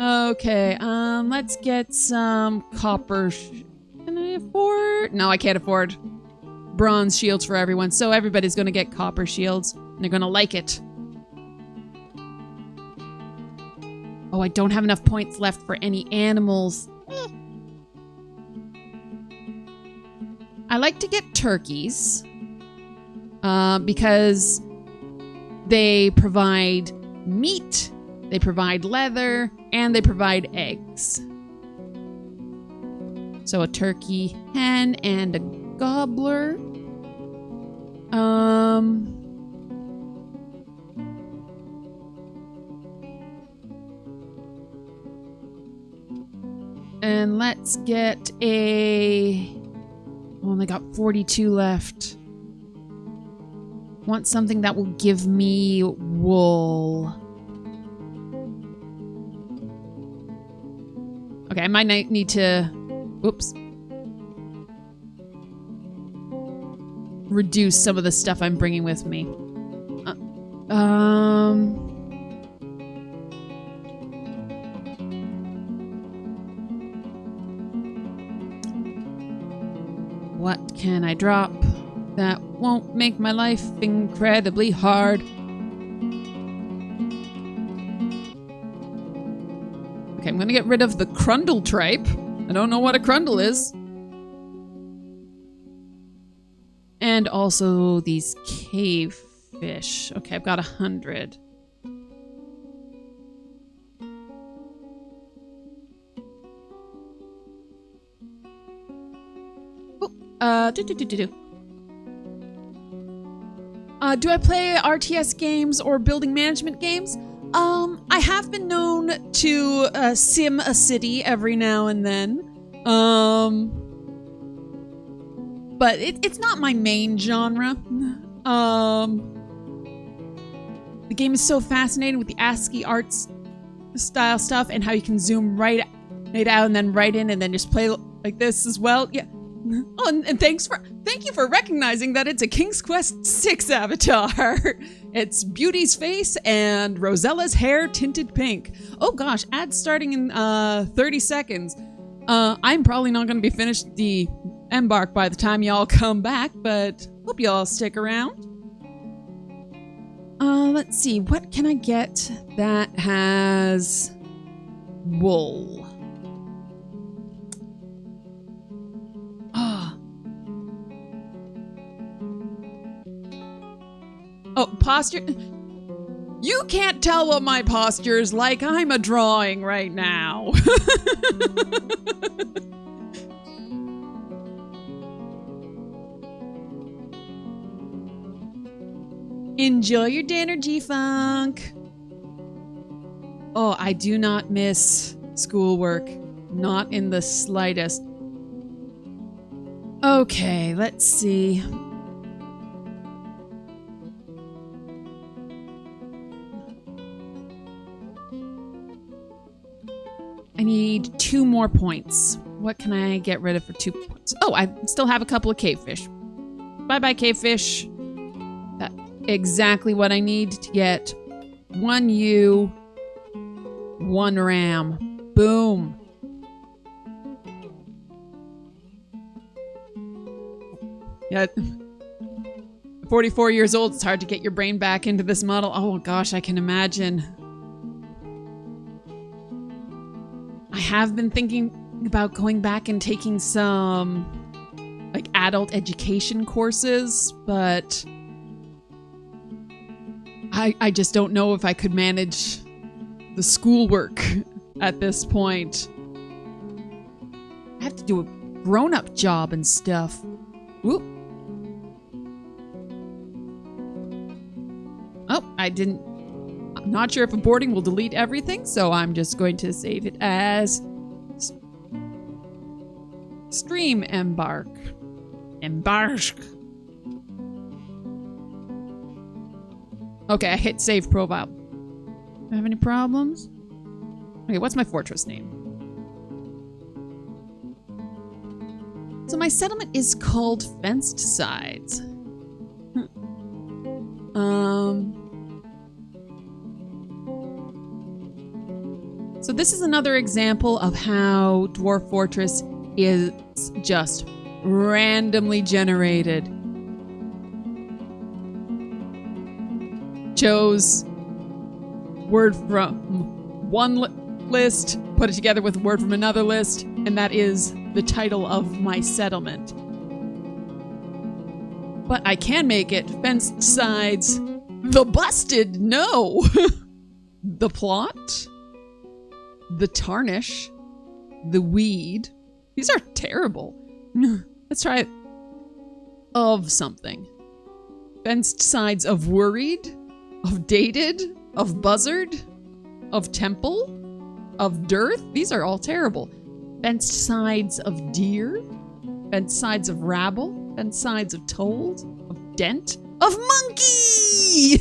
Okay, let's get some copper. Can I afford? No, I can't afford bronze shields for everyone. So everybody's gonna get copper shields. And they're gonna like it. Oh, I don't have enough points left for any animals. I like to get turkeys. Because they provide meat, they provide leather, and they provide eggs. So a turkey hen and a gobbler. And let's get a... Only got 42 left. Want something that will give me wool. Okay, I might need to... Oops. Reduce some of the stuff I'm bringing with me. What can I drop that won't make my life incredibly hard? Okay, I'm gonna get rid of the crundle tripe. I don't know what a crundle is. And also these cave fish. Okay, I've got 100. Do I play RTS games or building management games? I have been known to sim a city every now and then. But it's not my main genre. The game is so fascinating with the ASCII arts style stuff and how you can zoom right out and then right in and then just play like this as well. Yeah. Oh, and thank you for recognizing that it's a King's Quest VI avatar. It's Beauty's face and Rosella's hair tinted pink. Oh gosh, ads starting in 30 seconds. I'm probably not going to be finished the Embark by the time y'all come back, but hope y'all stick around. Let's see, what can I get that has wool? Oh, posture. You can't tell what my posture's like. I'm a drawing right now. Enjoy your dinner, G-Funk. Oh, I do not miss schoolwork. Not in the slightest. Okay, let's see. I need 2 more points. What can I get rid of for 2 points? Oh, I still have a couple of cavefish. Bye-bye, cavefish. That's exactly what I need to get 1 ewe, 1 ram. Boom. Yeah. 44 years old, it's hard to get your brain back into this model. Oh gosh, I can imagine. I have been thinking about going back and taking some like adult education courses, but I just don't know if I could manage the schoolwork at this point. I have to do a grown-up job and stuff. Whoop. Oh, I'm not sure if aborting will delete everything, so I'm just going to save it as stream embark. Okay, I hit save profile. Do I have any problems? Okay, what's my fortress name? So my settlement is called Fenced Sides. So this is another example of how Dwarf Fortress is just randomly generated. Chose word from one list, put it together with a word from another list, and that is the title of my settlement. But I can make it Fenced Sides, the Busted, no! The Plot, the Tarnish, the Weed. These are terrible. Let's try it. Of something. Fenced Sides of Worried, of Dated, of Buzzard, of Temple, of Dearth. These are all terrible. Fenced Sides of Deer, Fenced Sides of Rabble, Fenced Sides of Told, of Dent, of Monkey!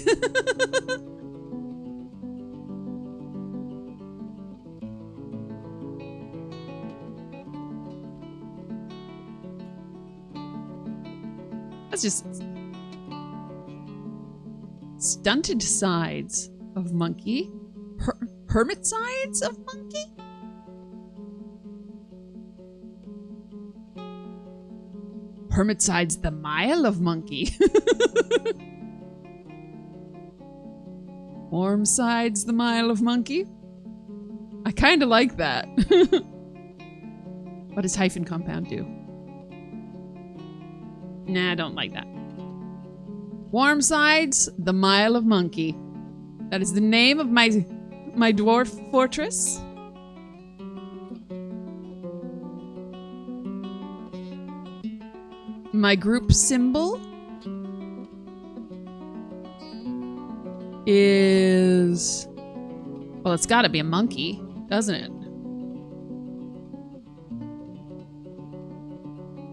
That's just Stunted Sides of Monkey, Hermit Sides of Monkey? Hermit Sides the Mile of Monkey. Wormsides the Mile of Monkey. I kind of like that. What does hyphen compound do? Nah, I don't like that. Wormsides the Mile of Monkey. That is the name of my dwarf fortress. My group symbol is... well, it's gotta be a monkey, doesn't it?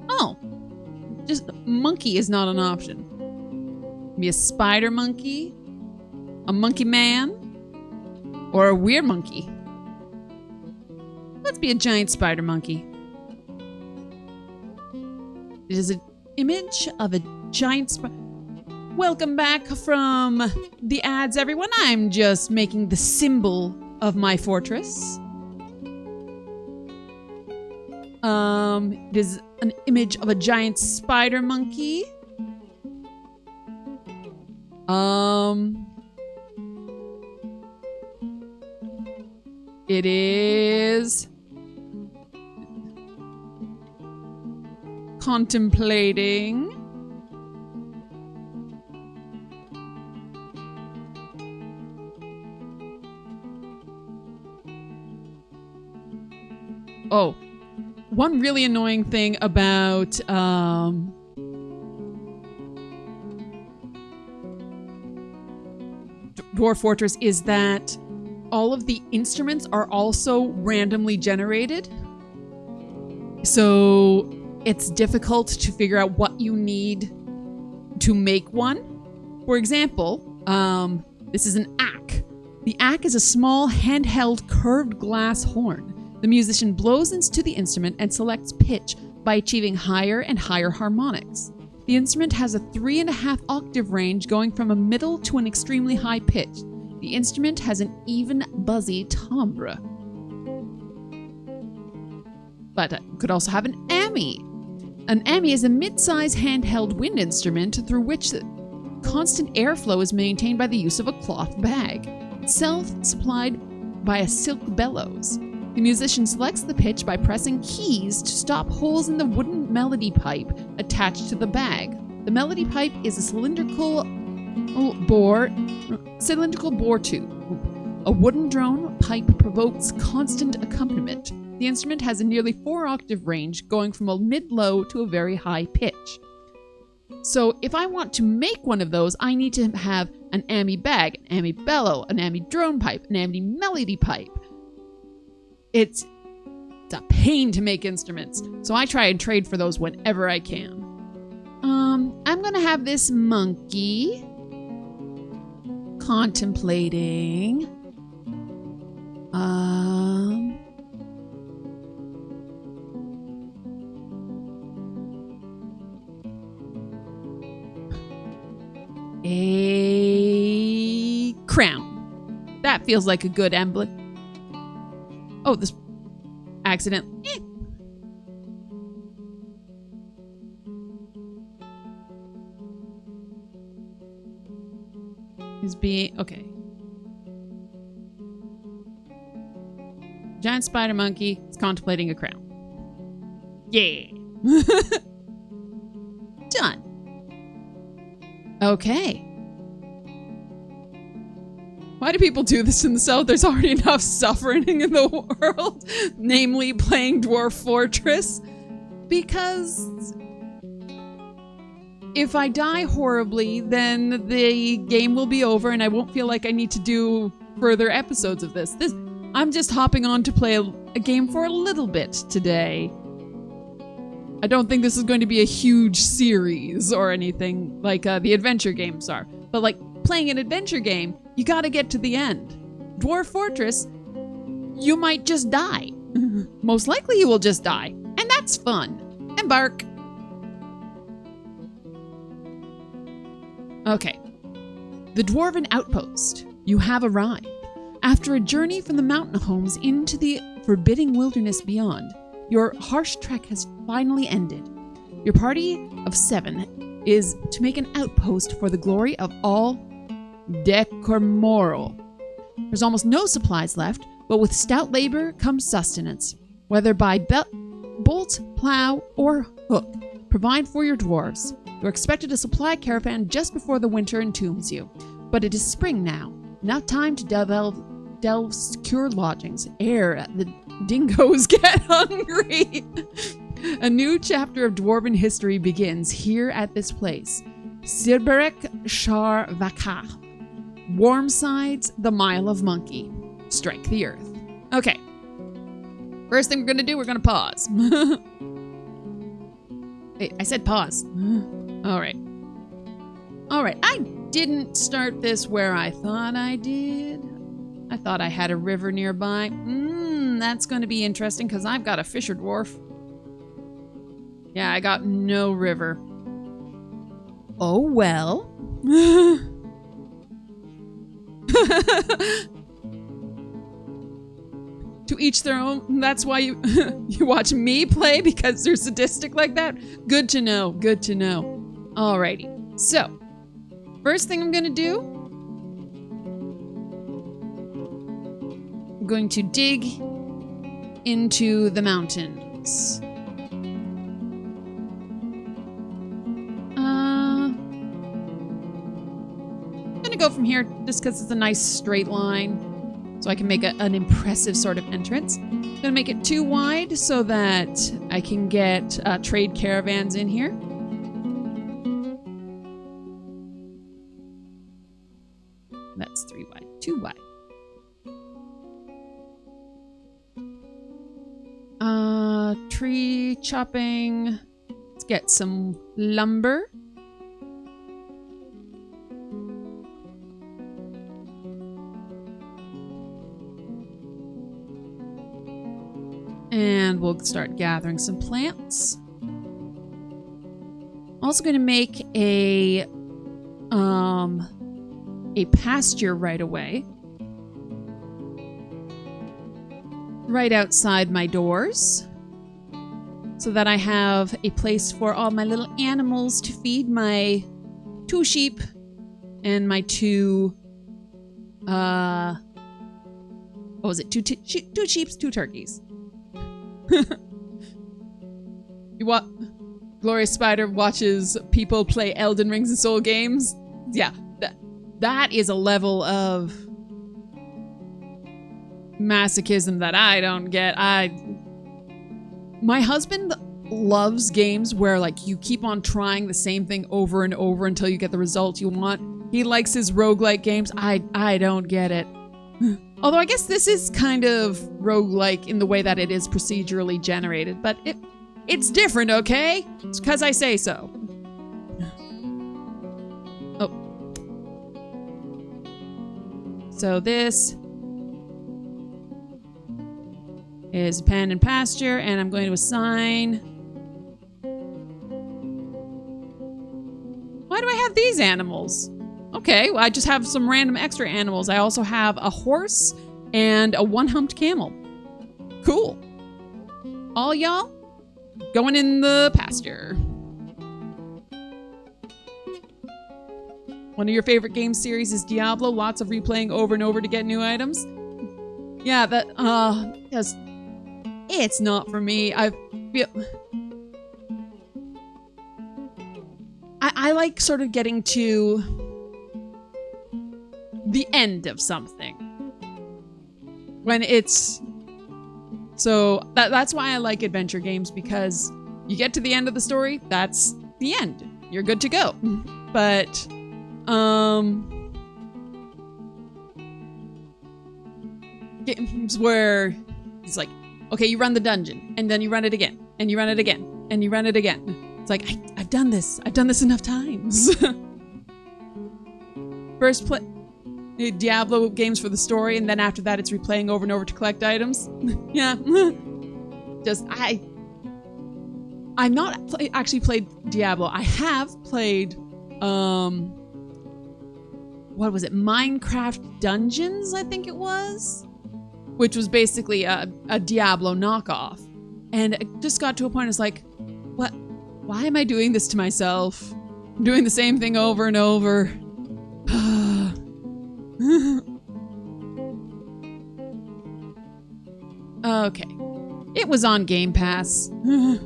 Oh. Just monkey is not an option. Be a spider monkey. A monkey man? Or a weird monkey? Let's be a giant spider monkey. It is an image of a giant spider. Welcome back from the ads, everyone. I'm just making the symbol of my fortress. It is an image of a giant spider monkey. It is contemplating one really annoying thing about Dwarf Fortress is that all of the instruments are also randomly generated. So it's difficult to figure out what you need to make one. For example, this is an ack. The ack is a small handheld curved glass horn. The musician blows into the instrument and selects pitch by achieving higher and higher harmonics. The instrument has a 3.5 octave range going from a middle to an extremely high pitch. The instrument has an even buzzy timbre. But it could also have an ami. An ami is a mid-size handheld wind instrument through which constant airflow is maintained by the use of a cloth bag, self-supplied by a silk bellows. The musician selects the pitch by pressing keys to stop holes in the wooden melody pipe attached to the bag. The melody pipe is a cylindrical bore tube. A wooden drone pipe provokes constant accompaniment. The instrument has a nearly 4-octave range, going from a mid-low to a very high pitch. So if I want to make one of those, I need to have an ami bag, an ami bellow, an ami drone pipe, an ami melody pipe. It's a pain to make instruments, so I try and trade for those whenever I can. I'm gonna have this monkey contemplating a crown. That feels like a good emblem. Oh, this accident. Is being okay. Giant spider monkey is contemplating a crown. Yeah. Done. Okay. Why do people do this in the South? There's already enough suffering in the world, namely playing Dwarf Fortress. Because if I die horribly, then the game will be over and I won't feel like I need to do further episodes of this. I'm just hopping on to play a game for a little bit today. I don't think this is going to be a huge series or anything like the adventure games are. But like playing an adventure game, you gotta get to the end. Dwarf Fortress, you might just die. Most likely you will just die. And that's fun. Embark. Okay. The Dwarven Outpost. You have arrived. After a journey from the mountain homes into the forbidding wilderness beyond, your harsh trek has finally ended. Your party of 7 is to make an outpost for the glory of all Decormoral. There's almost no supplies left, but with stout labor comes sustenance. Whether by bolt, plow, or hook, provide for your dwarves. You're expected a supply caravan just before the winter entombs you. But it is spring now. Not time to delve secure lodgings ere the dingoes get hungry. A new chapter of Dwarven history begins here at this place. Sirberek Shar Vakah. Wormsides, the Mile of Monkey. Strike the earth. Okay. First thing we're gonna do, we're gonna pause. Hey, I said pause. Alright. I didn't start this where I thought I did. I thought I had a river nearby. That's going to be interesting because I've got a fisher dwarf. Yeah, I got no river. Oh, well. To each their own. That's why you you watch me play, because they're sadistic like that? Good to know. Good to know. Alrighty. So, first thing I'm going to do, I'm going to dig into the mountains. I'm going to go from here just because it's a nice straight line. So I can make an impressive sort of entrance. I'm going to make it too wide so that I can get trade caravans in here. That's 3 wide. 2 wide. Tree chopping. Let's get some lumber. And we'll start gathering some plants. I'm also going to make a pasture right away. Right outside my doors. So that I have a place for all my little animals to feed my 2 sheep and my 2 what was it? 2 sheep, 2 turkeys. You what? Glorious Spider watches people play Elden Rings and Soul games. Yeah, that is a level of masochism that I don't get. My husband loves games where like you keep on trying the same thing over and over until you get the result you want. He likes his roguelike games. I don't get it. Although I guess this is kind of roguelike in the way that it is procedurally generated, but it's different, okay? It's because I say so. Oh. So this is pen and pasture, and I'm going to assign... Why do I have these animals? Okay, well, I just have some random extra animals. I also have a horse and a 1-humped camel. Cool. All y'all going in the pasture. One of your favorite game series is Diablo. Lots of replaying over and over to get new items. Yeah, that, it's not for me. I like sort of getting to the end of something. When it's... So, that's why I like adventure games, because you get to the end of the story, that's the end. You're good to go. But, games where it's like, okay, you run the dungeon, and then you run it again, and you run it again, and you run it again. It's like, I've done this. I've done this enough times. First play Diablo games for the story, and then after that it's replaying over and over to collect items. Yeah. Just, I've not actually played Diablo. I have played, what was it? Minecraft Dungeons, I think it was? Which was basically a Diablo knockoff. And it just got to a point, it's like, what? Why am I doing this to myself? I'm doing the same thing over and over. Okay. It was on Game Pass. It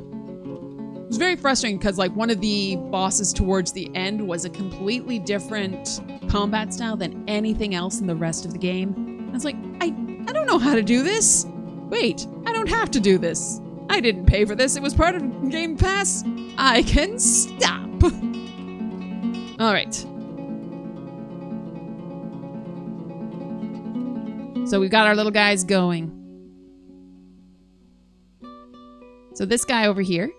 was very frustrating because like one of the bosses towards the end was a completely different combat style than anything else in the rest of the game. I was like, I don't know how to do this. Wait, I don't have to do this. I didn't pay for this. It was part of Game Pass. I can stop. All right. So we've got our little guys going. So this guy over here.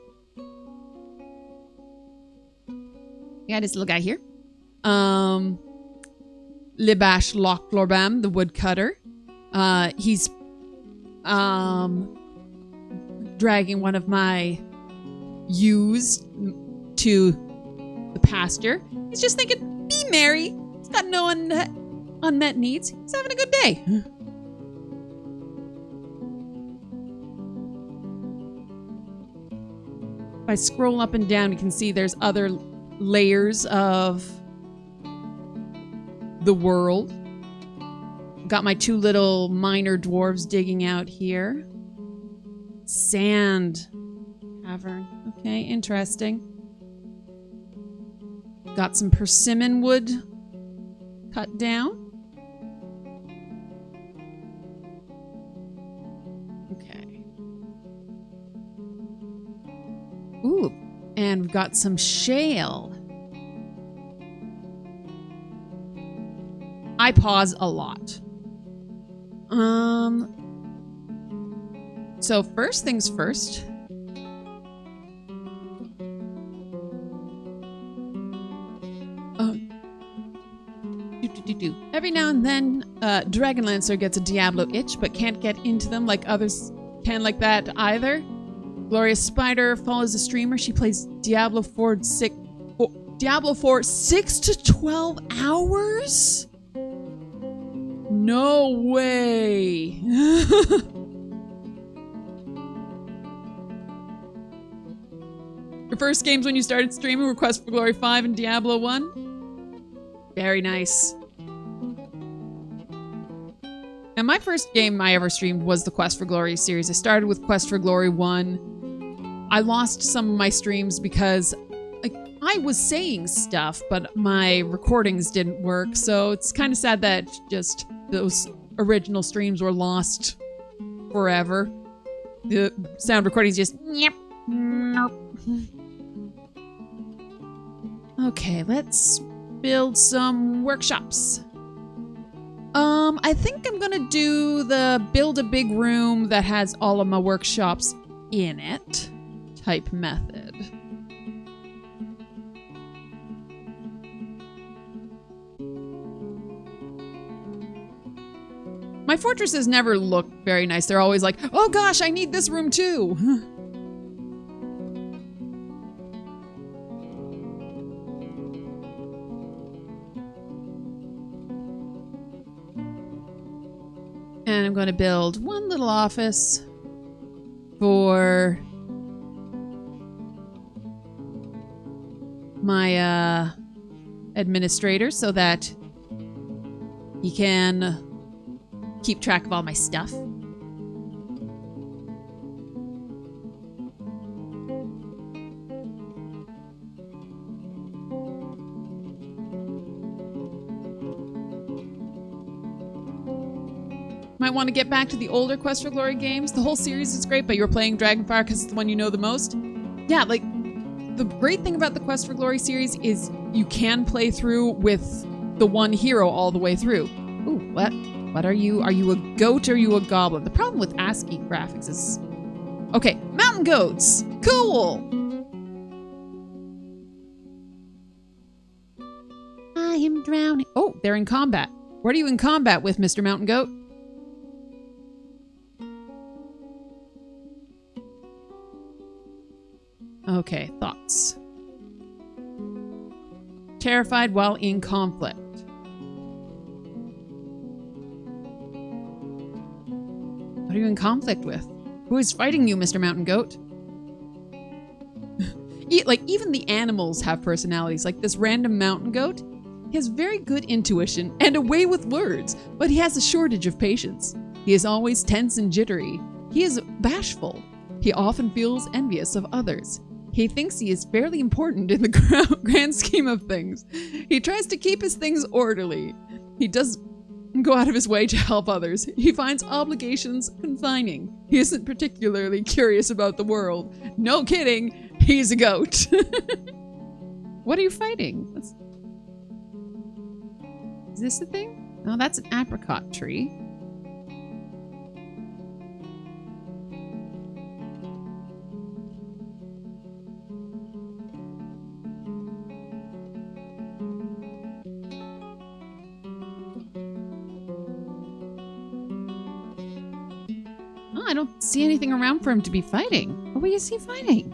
We got this little guy here. Libash Lochlorbam, the woodcutter. He's dragging one of my ewes to the pasture. He's just thinking, be merry. He's got no unmet needs. He's having a good day. If I scroll up and down, you can see there's other layers of the world. Got my 2 little minor dwarves digging out here. Sand cavern. Okay, interesting. Got some persimmon wood cut down. Okay. Ooh, and we've got some shale. I pause a lot. So first things first. Every now and then, Dragonlancer gets a Diablo itch, but can't get into them like others can like that either. Glorious Spider follows a streamer. She plays Diablo 4 6 to 12 hours? No way. Your first games when you started streaming were Quest for Glory 5 and Diablo 1? Very nice. Now, my first game I ever streamed was the Quest for Glory series. I started with Quest for Glory 1. I lost some of my streams because I was saying stuff, but my recordings didn't work, so it's kind of sad that just those original streams were lost forever. The sound recordings just... Yep. Nope. Okay, let's build some workshops. I think I'm gonna do the build a big room that has all of my workshops in it type method. My fortresses never look very nice. They're always like, oh gosh, I need this room too. And I'm going to build one little office for my administrator so that he can keep track of all my stuff. Might want to get back to the older Quest for Glory games. The whole series is great, but you're playing Dragonfire because it's the one you know the most. Yeah, like, the great thing about the Quest for Glory series is you can play through with the one hero all the way through. Ooh, what? What are you? Are you a goat or are you a goblin? The problem with ASCII graphics is... Okay, mountain goats! Cool! I am drowning. Oh, they're in combat. What are you in combat with, Mr. Mountain Goat? Okay, thoughts. Terrified while in conflict. What are you in conflict with? Who is fighting you, Mr. Mountain Goat? Like, even the animals have personalities. Like this random mountain goat, he has very good intuition and a way with words, but he has a shortage of patience. He is always tense and jittery. He is bashful. He often feels envious of others. He thinks he is fairly important in the grand scheme of things. He tries to keep his things orderly. He does go out of his way to help others. He finds obligations confining. He isn't particularly curious about the world. No kidding, he's a goat. What are you fighting? Is this the thing? No, that's an apricot tree. I don't see anything around for him to be fighting. What is he fighting?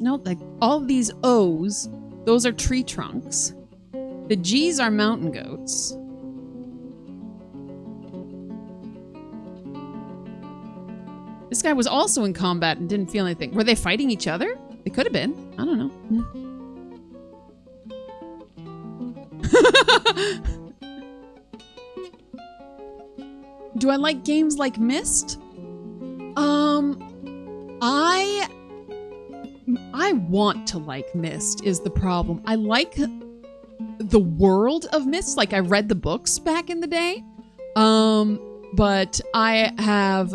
No, like all of these O's, those are tree trunks. The G's are mountain goats. This guy was also in combat and didn't feel anything. Were they fighting each other? They could have been. I don't know. Do I like games like Myst? I want to like Myst is the problem. I like the world of Myst. Like I read the books back in the day. But I have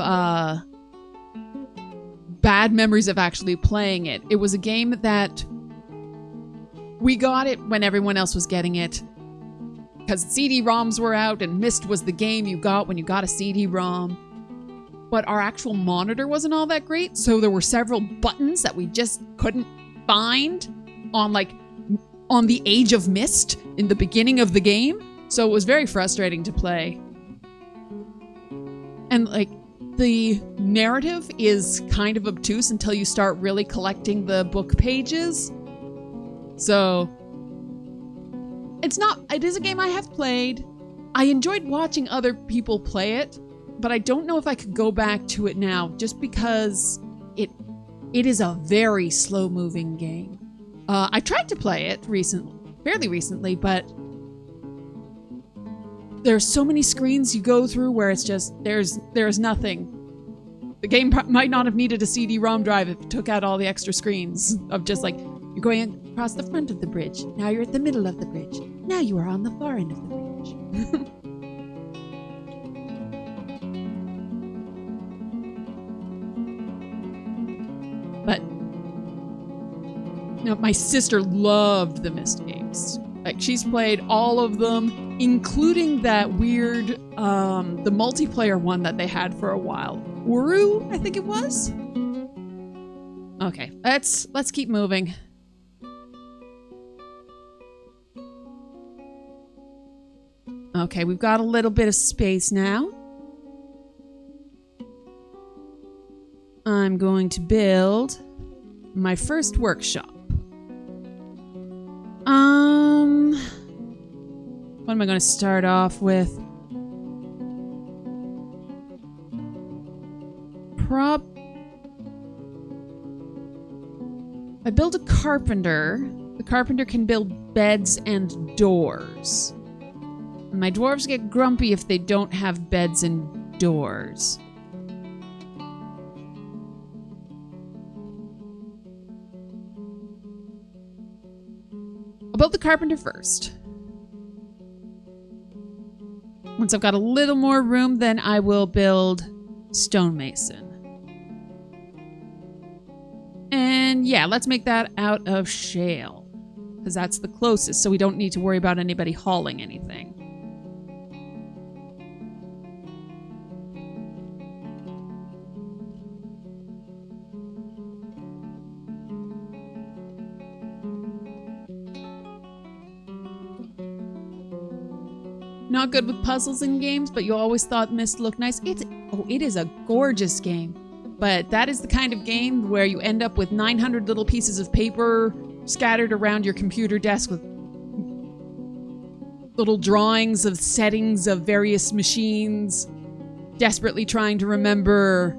bad memories of actually playing it. It was a game that we got it when everyone else was getting it. Because CD-ROMs were out and Myst was the game you got when you got a CD-ROM. But our actual monitor wasn't all that great, so there were several buttons that we just couldn't find on the Age of Myst in the beginning of the game. So it was very frustrating to play. And like the narrative is kind of obtuse until you start really collecting the book pages. So it is a game I have played. I enjoyed watching other people play it, but I don't know if I could go back to it now just because it is a very slow-moving game. I tried to play it fairly recently, but there's so many screens you go through where it's just, there's nothing. The game might not have needed a CD-ROM drive if it took out all the extra screens of just like, you're going across the front of the bridge. Now you're at the middle of the bridge. Now you are on the far end of the bridge. But my sister loved the Myst games. Like she's played all of them, including that weird, the multiplayer one that they had for a while. Uru, I think it was. Okay, let's keep moving. Okay, we've got a little bit of space now. I'm going to build my first workshop. What am I going to start off with? I build a carpenter. The carpenter can build beds and doors. My dwarves get grumpy if they don't have beds and doors. I'll build the carpenter first. Once I've got a little more room, then I will build stonemason. And yeah, let's make that out of shale, because that's the closest, so we don't need to worry about anybody hauling anything. Not good with puzzles in games, but you always thought Myst looked nice. It is a gorgeous game. But that is the kind of game where you end up with 900 little pieces of paper scattered around your computer desk with little drawings of settings of various machines, desperately trying to remember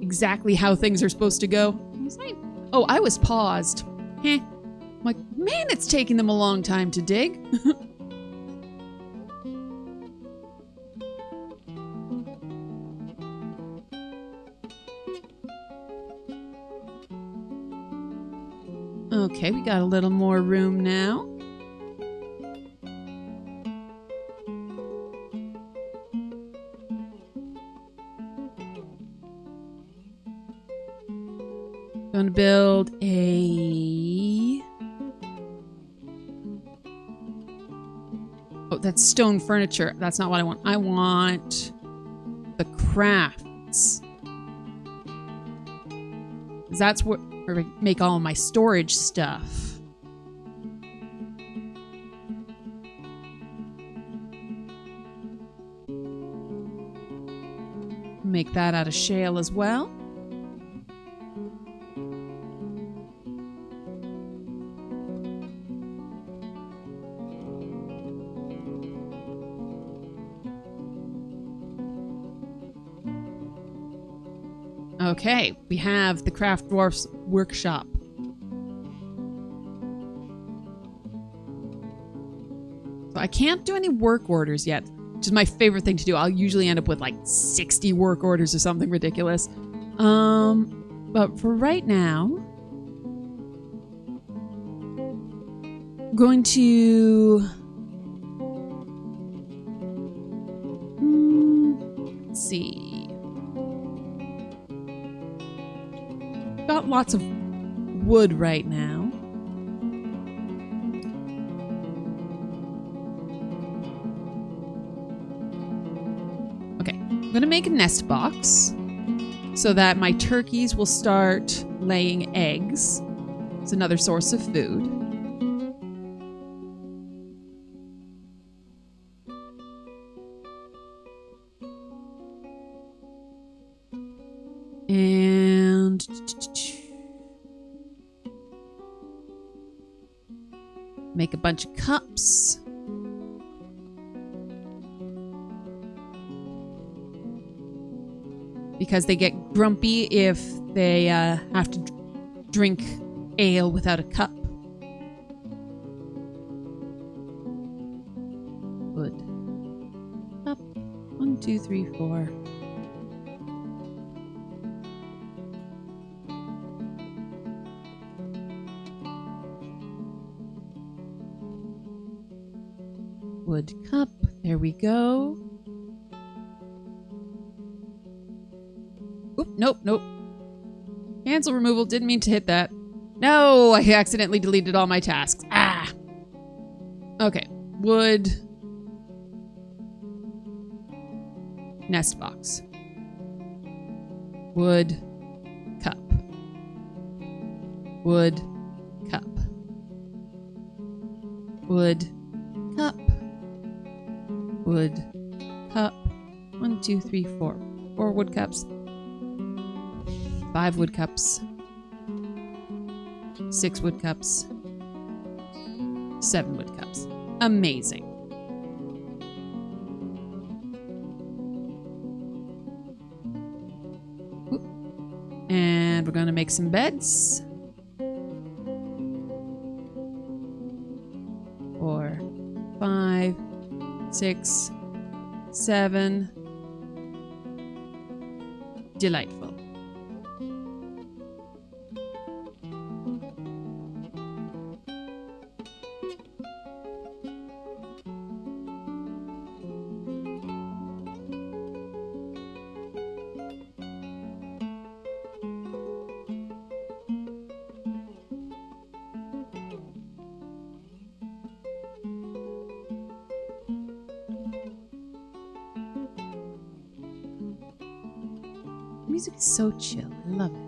exactly how things are supposed to go. Oh, I was paused. I'm like, man, it's taking them a long time to dig. Okay, we got a little more room now. Gonna build a... Oh, that's stone furniture. That's not what I want. I want the crafts. That's what... Or make all my storage stuff. Make that out of shale as well. Okay, we have the Craft Dwarf's workshop. So I can't do any work orders yet, which is my favorite thing to do. I'll usually end up with like 60 work orders or something ridiculous. But for right now, I'm going to... let's see. Got lots of wood right now. Okay, I'm gonna make a nest box so that my turkeys will start laying eggs. It's another source of food. And make a bunch of cups. Because they get grumpy if they have to drink ale without a cup. Wood. Cup. 1, 2, 3, 4. Wood cup. There we go. Oop, nope. Cancel removal. Didn't mean to hit that. No, I accidentally deleted all my tasks. Ah. Okay. Wood. Nest box. Wood. Cup. Wood. Cup. Wood. Cup. Wood. Cup. 1, 2, 3, 4. 4 wood cups. 5 wood cups. 6 wood cups. 7 wood cups. Amazing. Oop. And we're going to make some beds. 4, 5, 6, 7. Delightful. Music is so chill. I love it.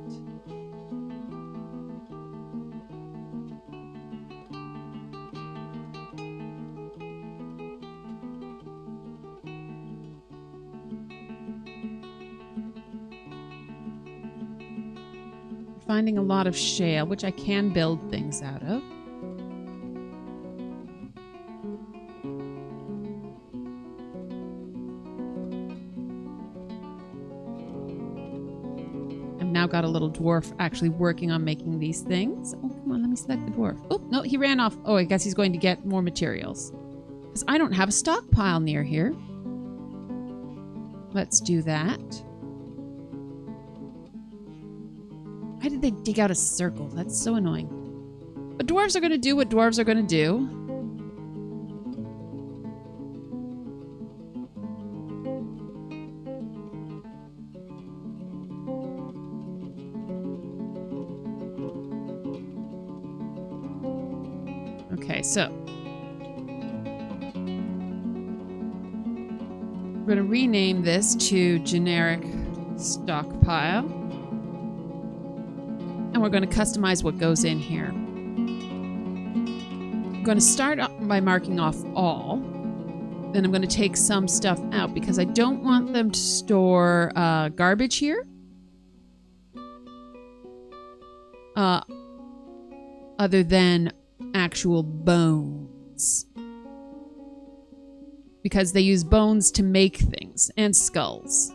Finding a lot of shale, which I can build things out of. Now got a little dwarf actually working on making these things. Oh, come on, let me select the dwarf. Oh, no, he ran off. Oh, I guess he's going to get more materials. Because I don't have a stockpile near here. Let's do that. Why did they dig out a circle? That's so annoying. But dwarves are going to do what dwarves are going to do. Okay, so we're going to rename this to generic stockpile. And we're going to customize what goes in here. I'm going to start by marking off all. Then I'm going to take some stuff out because I don't want them to store garbage here. Other than actual bones. Because they use bones to make things. And skulls.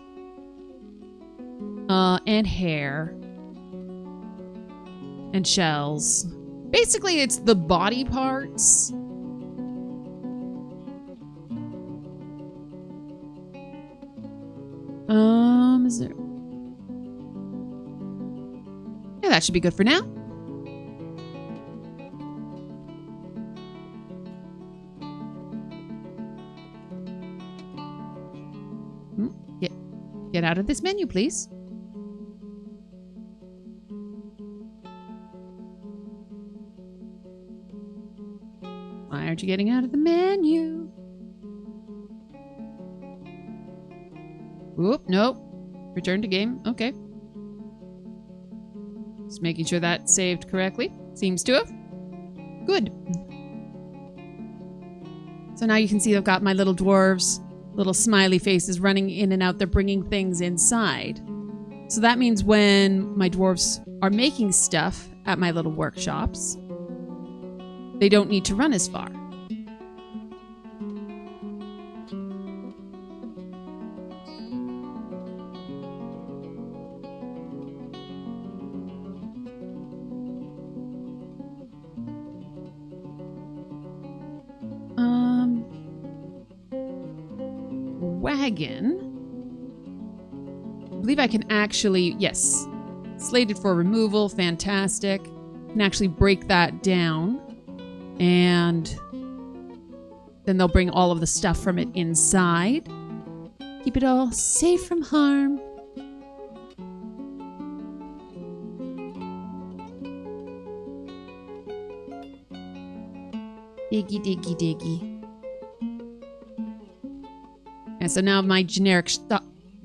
And hair. And shells. Basically, it's the body parts. Is there... Yeah, that should be good for now. Get out of this menu, please. Why aren't you getting out of the menu? Whoop, nope. Return to game. Okay. Just making sure that's saved correctly. Seems to have. Good. So now you can see I've got my little dwarves, little smiley faces running in and out. They're bringing things inside. So that means when my dwarves are making stuff at my little workshops, they don't need to run as far. Wagon. I believe I can actually, yes, slated for removal, fantastic. Can actually break that down, and then they'll bring all of the stuff from it inside. Keep it all safe from harm. Diggy, diggy, diggy. And so now my generic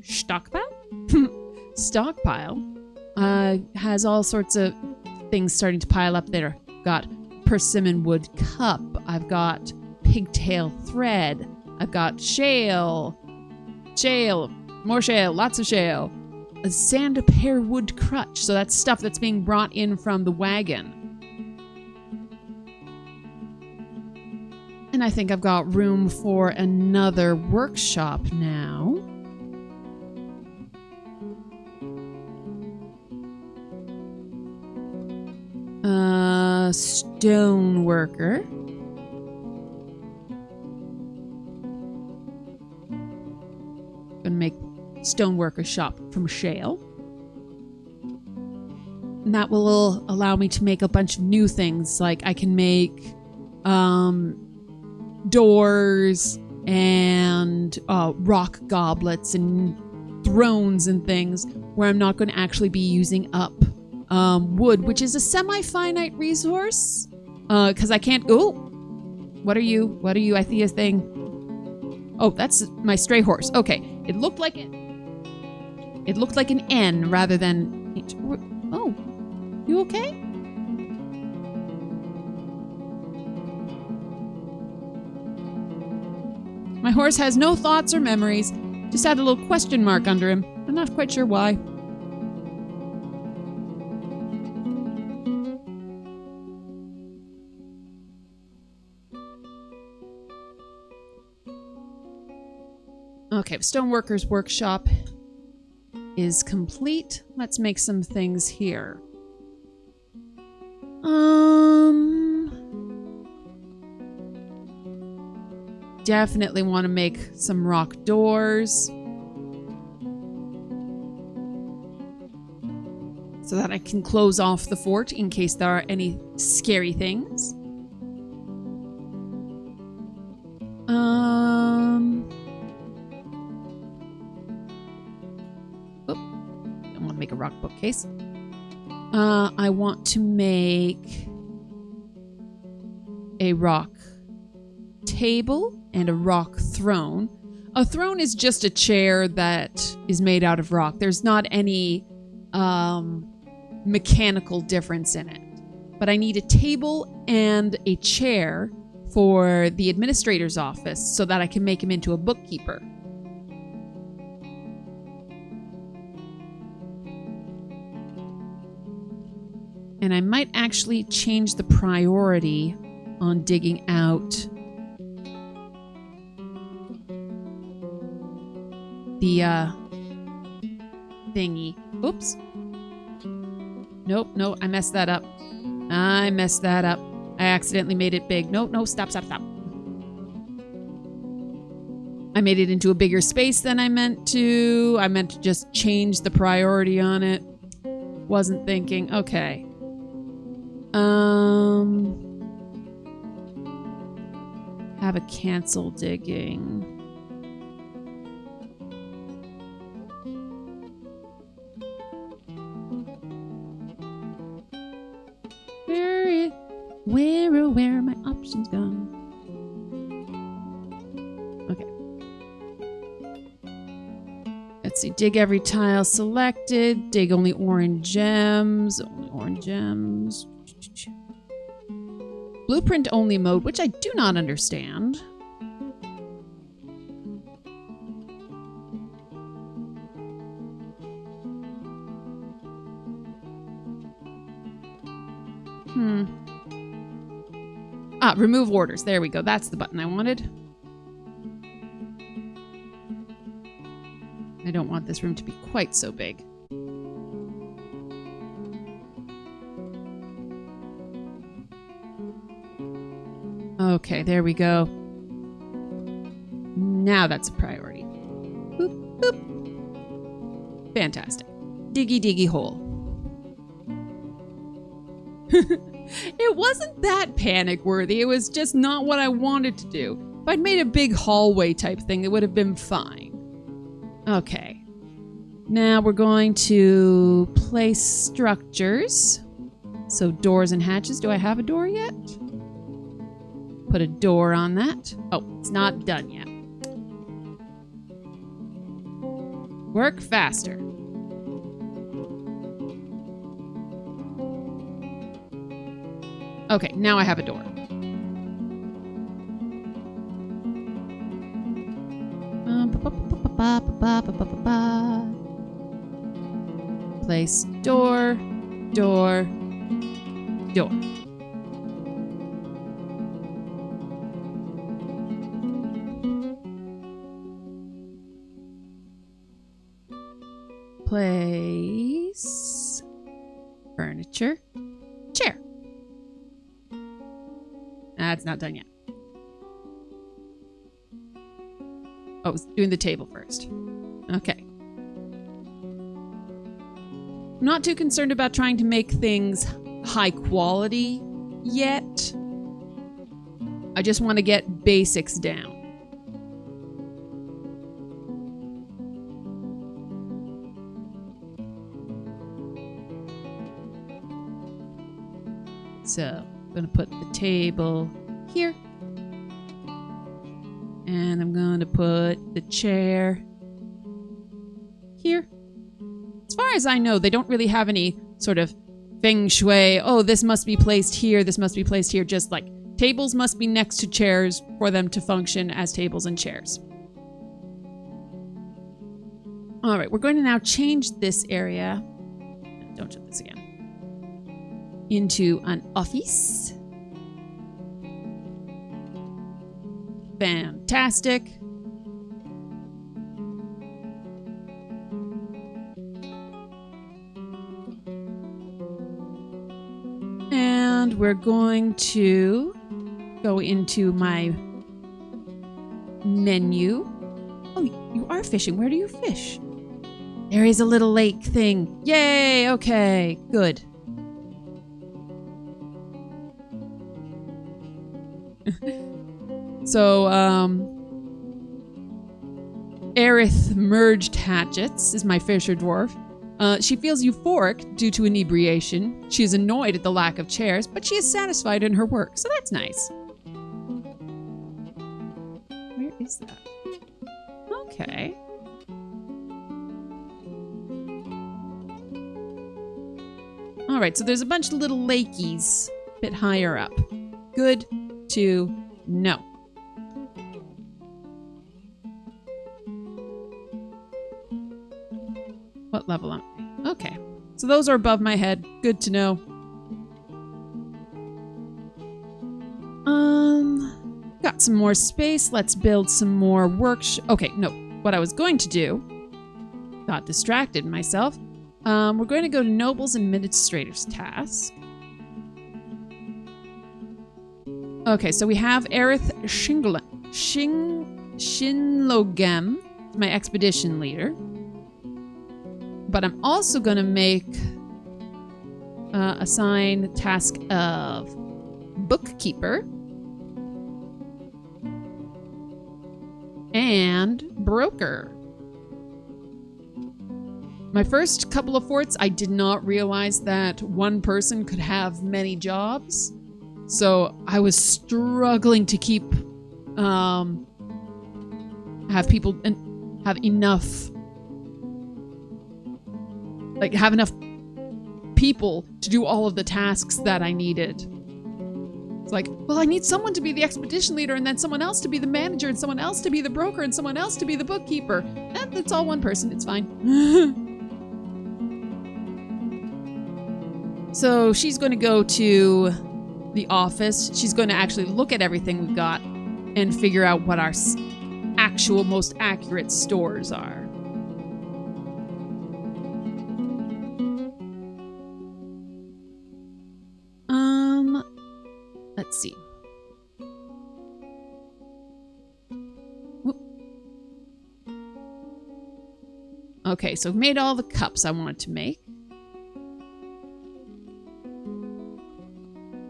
stockpile has all sorts of things starting to pile up there. Got persimmon wood cup. I've got pigtail thread. I've got shale, more shale, lots of shale. A sand pear wood crutch. So that's stuff that's being brought in from the wagon. And I think I've got room for another workshop now. Stone worker. Gonna make stone worker shop from shale. And that will allow me to make a bunch of new things. Like I can make doors and rock goblets and thrones and things where I'm not going to actually be using up wood, which is a semi-finite resource because I can't. Oh, what are you? I see a thing. Oh, that's my stray horse. Okay, it looked like an N rather than H. Oh, you okay? My horse has no thoughts or memories. Just had a little question mark under him. I'm not quite sure why. Okay, Stoneworker's workshop is complete. Let's make some things here. Definitely want to make some rock doors so that I can close off the fort in case there are any scary things. I want to make a rock bookcase. I want to make a rock table and a rock throne. A throne is just a chair that is made out of rock. There's not any mechanical difference in it. But I need a table and a chair for the administrator's office so that I can make him into a bookkeeper. And I might actually change the priority on digging out the thingy. Oops. Nope, I messed that up. I accidentally made it big. No, stop. I made it into a bigger space than I meant to. I meant to just change the priority on it. Wasn't thinking. Okay. Have a cancel digging. Where are my options gone? Okay. Let's see. Dig every tile selected. Dig only orange gems. Blueprint only mode, which I do not understand. Remove orders. There we go. That's the button I wanted. I don't want this room to be quite so big. Okay, there we go. Now that's a priority. Boop, boop. Fantastic. Diggy hole. It wasn't that panic worthy. It was just not what I wanted to do. If I'd made a big hallway type thing, it would have been fine. Okay. Now we're going to place structures. So doors and hatches. Do I have a door yet? Put a door on that. Oh, it's not done yet. Work faster. Okay, now I have a door. Place door. Place furniture. Chair. That's not done yet. Oh, I was doing the table first. Okay. I'm not too concerned about trying to make things high quality yet. I just want to get basics down. So, I'm going to put the table here. And I'm going to put the chair here. As far as I know, they don't really have any sort of feng shui. Oh, this must be placed here. This must be placed here. Just like tables must be next to chairs for them to function as tables and chairs. All right, we're going to now change this area. Don't do this again. Into an office. Fantastic. And we're going to go into my menu. Oh, you are fishing. Where do you fish? There is a little lake thing. Yay! Okay, good. So, Aerith Merged Hatchets is my fisher dwarf. She feels euphoric due to inebriation. She is annoyed at the lack of chairs, but she is satisfied in her work, so that's nice. Where is that? Okay. All right, so there's a bunch of little lakeys a bit higher up. Good to know. What level am I? Okay, so those are above my head. Good to know. Got some more space. Let's build some more Okay, no. What I was going to do, got distracted myself. We're going to go to Nobles and Administrators task. Okay, so we have Aerith Shinlogem, my expedition leader. But I'm also going to make assign the task of bookkeeper and broker. My first couple of forts, I did not realize that one person could have many jobs. So I was struggling to keep, have people and have enough people to do all of the tasks that I needed. It's like, well, I need someone to be the expedition leader and then someone else to be the manager and someone else to be the broker and someone else to be the bookkeeper. It's all one person. It's fine. So she's going to go to the office. She's going to actually look at everything we've got and figure out what our actual most accurate stores are. Let's see. Whoop. Okay, so I've made all the cups I wanted to make.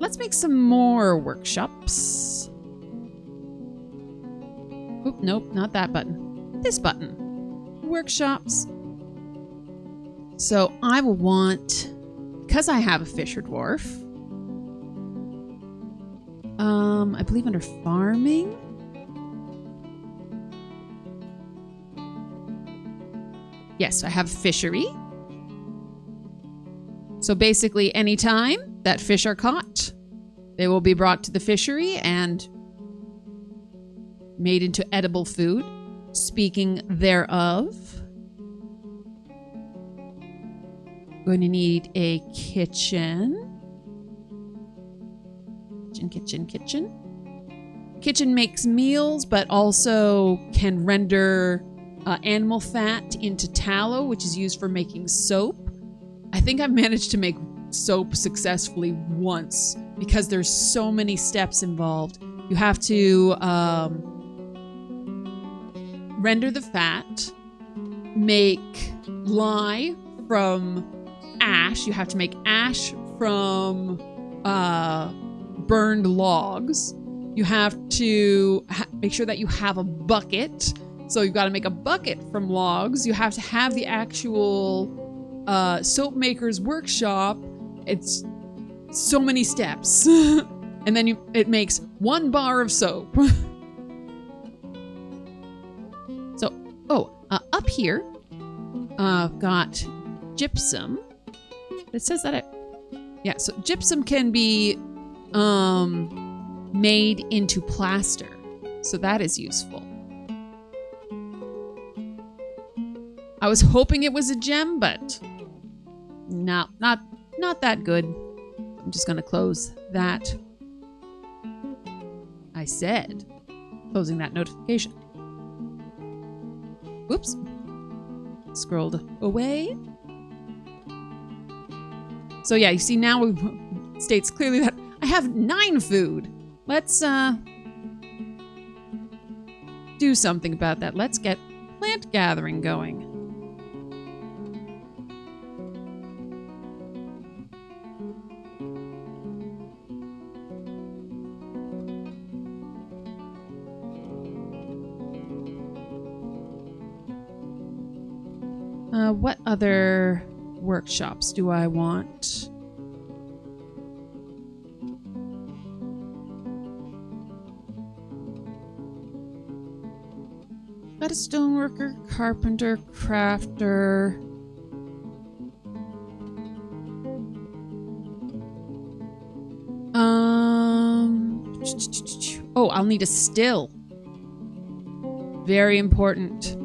Let's make some more workshops. Oop, nope, not that button. This button. Workshops. So I will want, because I have a fisher dwarf, I believe under farming. Yes, I have fishery. So basically, anytime that fish are caught, they will be brought to the fishery and made into edible food. Speaking thereof, going to need a kitchen. Kitchen. Kitchen makes meals, but also can render animal fat into tallow, which is used for making soap. I think I've managed to make soap successfully once because there's so many steps involved. You have to render the fat, make lye from ash. You have to make ash from burned logs. You have to make sure that you have a bucket. So you've got to make a bucket from logs. You have to have the actual soap maker's workshop. It's so many steps. And then it makes 1 bar of soap. So, up here, I've got gypsum. It says that yeah, so gypsum can be made into plaster, so that is useful. I was hoping it was a gem, but no, not that good. I'm just gonna close that. I said closing that notification. Whoops. Scrolled away. So yeah, you see now it states clearly that I have 9 food. Let's do something about that. Let's get plant gathering going. What other workshops do I want? Got a stoneworker, carpenter, crafter. Oh, I'll need a still. Very important.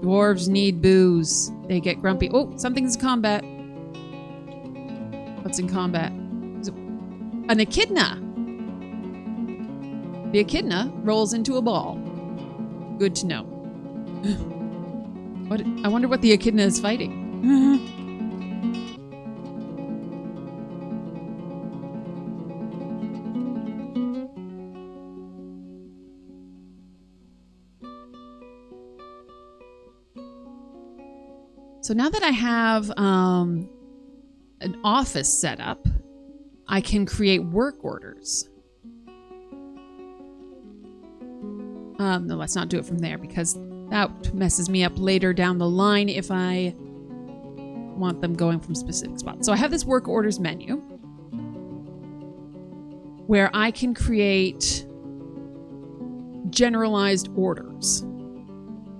Dwarves need booze. They get grumpy. Oh, something's in combat. What's in combat? An echidna. The echidna rolls into a ball. Good to know. What? I wonder what the echidna is fighting. So now that I have an office set up, I can create work orders. No, let's not do it from there because that messes me up later down the line if I want them going from specific spots. So I have this work orders menu where I can create generalized orders.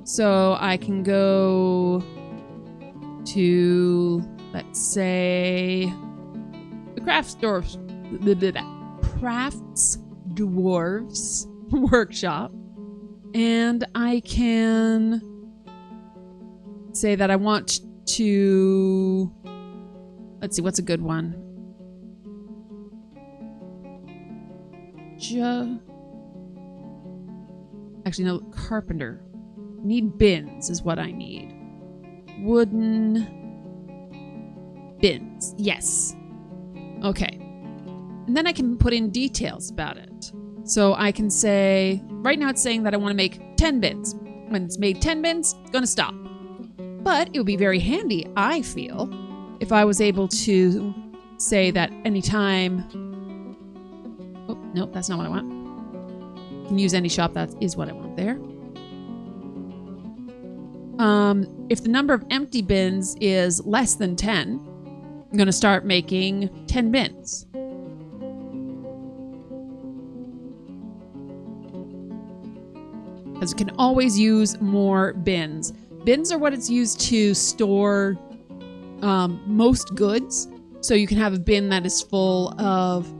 So I can go to, let's say, the Crafts Dwarves workshop, and I can say that I want to, let's see, what's a good one? Actually, no, carpenter. Need bins is what I need. Wooden bins. Yes. Okay. And then I can put in details about it. So I can say, right now it's saying that I want to make 10 bins. When it's made 10 bins, it's going to stop. But it would be very handy, I feel, if I was able to say that anytime... Oh, no, that's not what I want. I can use any shop, that is what I want there. If the number of empty bins is less than 10, I'm going to start making 10 bins. Because you can always use more bins. Bins are what it's used to store most goods. So you can have a bin that is full of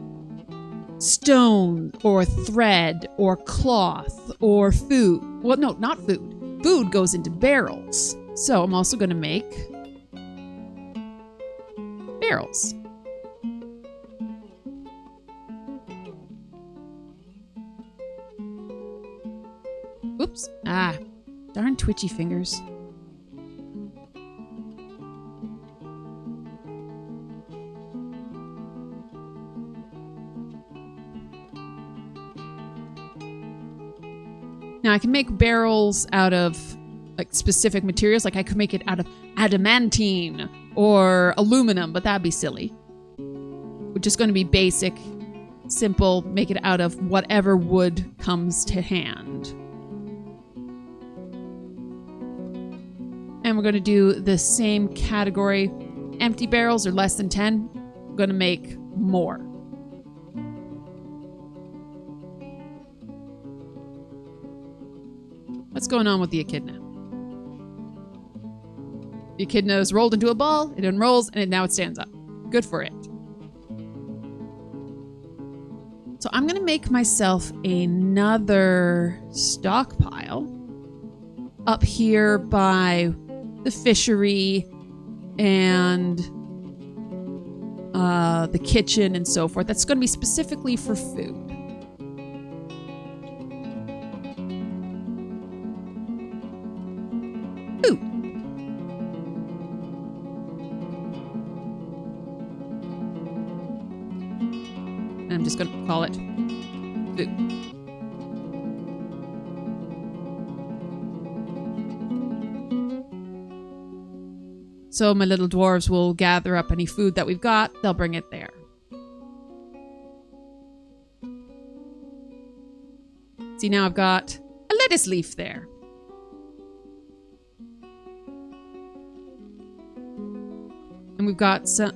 stone or thread or cloth or food. Well, no, not food. Food goes into barrels. So I'm also going to make barrels. Oops. Ah, darn twitchy fingers. Now I can make barrels out of like specific materials. Like I could make it out of adamantine or aluminum, but that'd be silly. We're just going to be basic, simple, make it out of whatever wood comes to hand. And we're going to do the same category. Empty barrels are less than 10. I'm going to make more. What's going on with the echidna? The echidna is rolled into a ball, it unrolls, and now it stands up. Good for it. So I'm going to make myself another stockpile up here by the fishery and the kitchen and so forth. That's going to be specifically for food. I'm just going to call it food. So my little dwarves will gather up any food that we've got. They'll bring it there. See, now I've got a lettuce leaf there. And we've got some...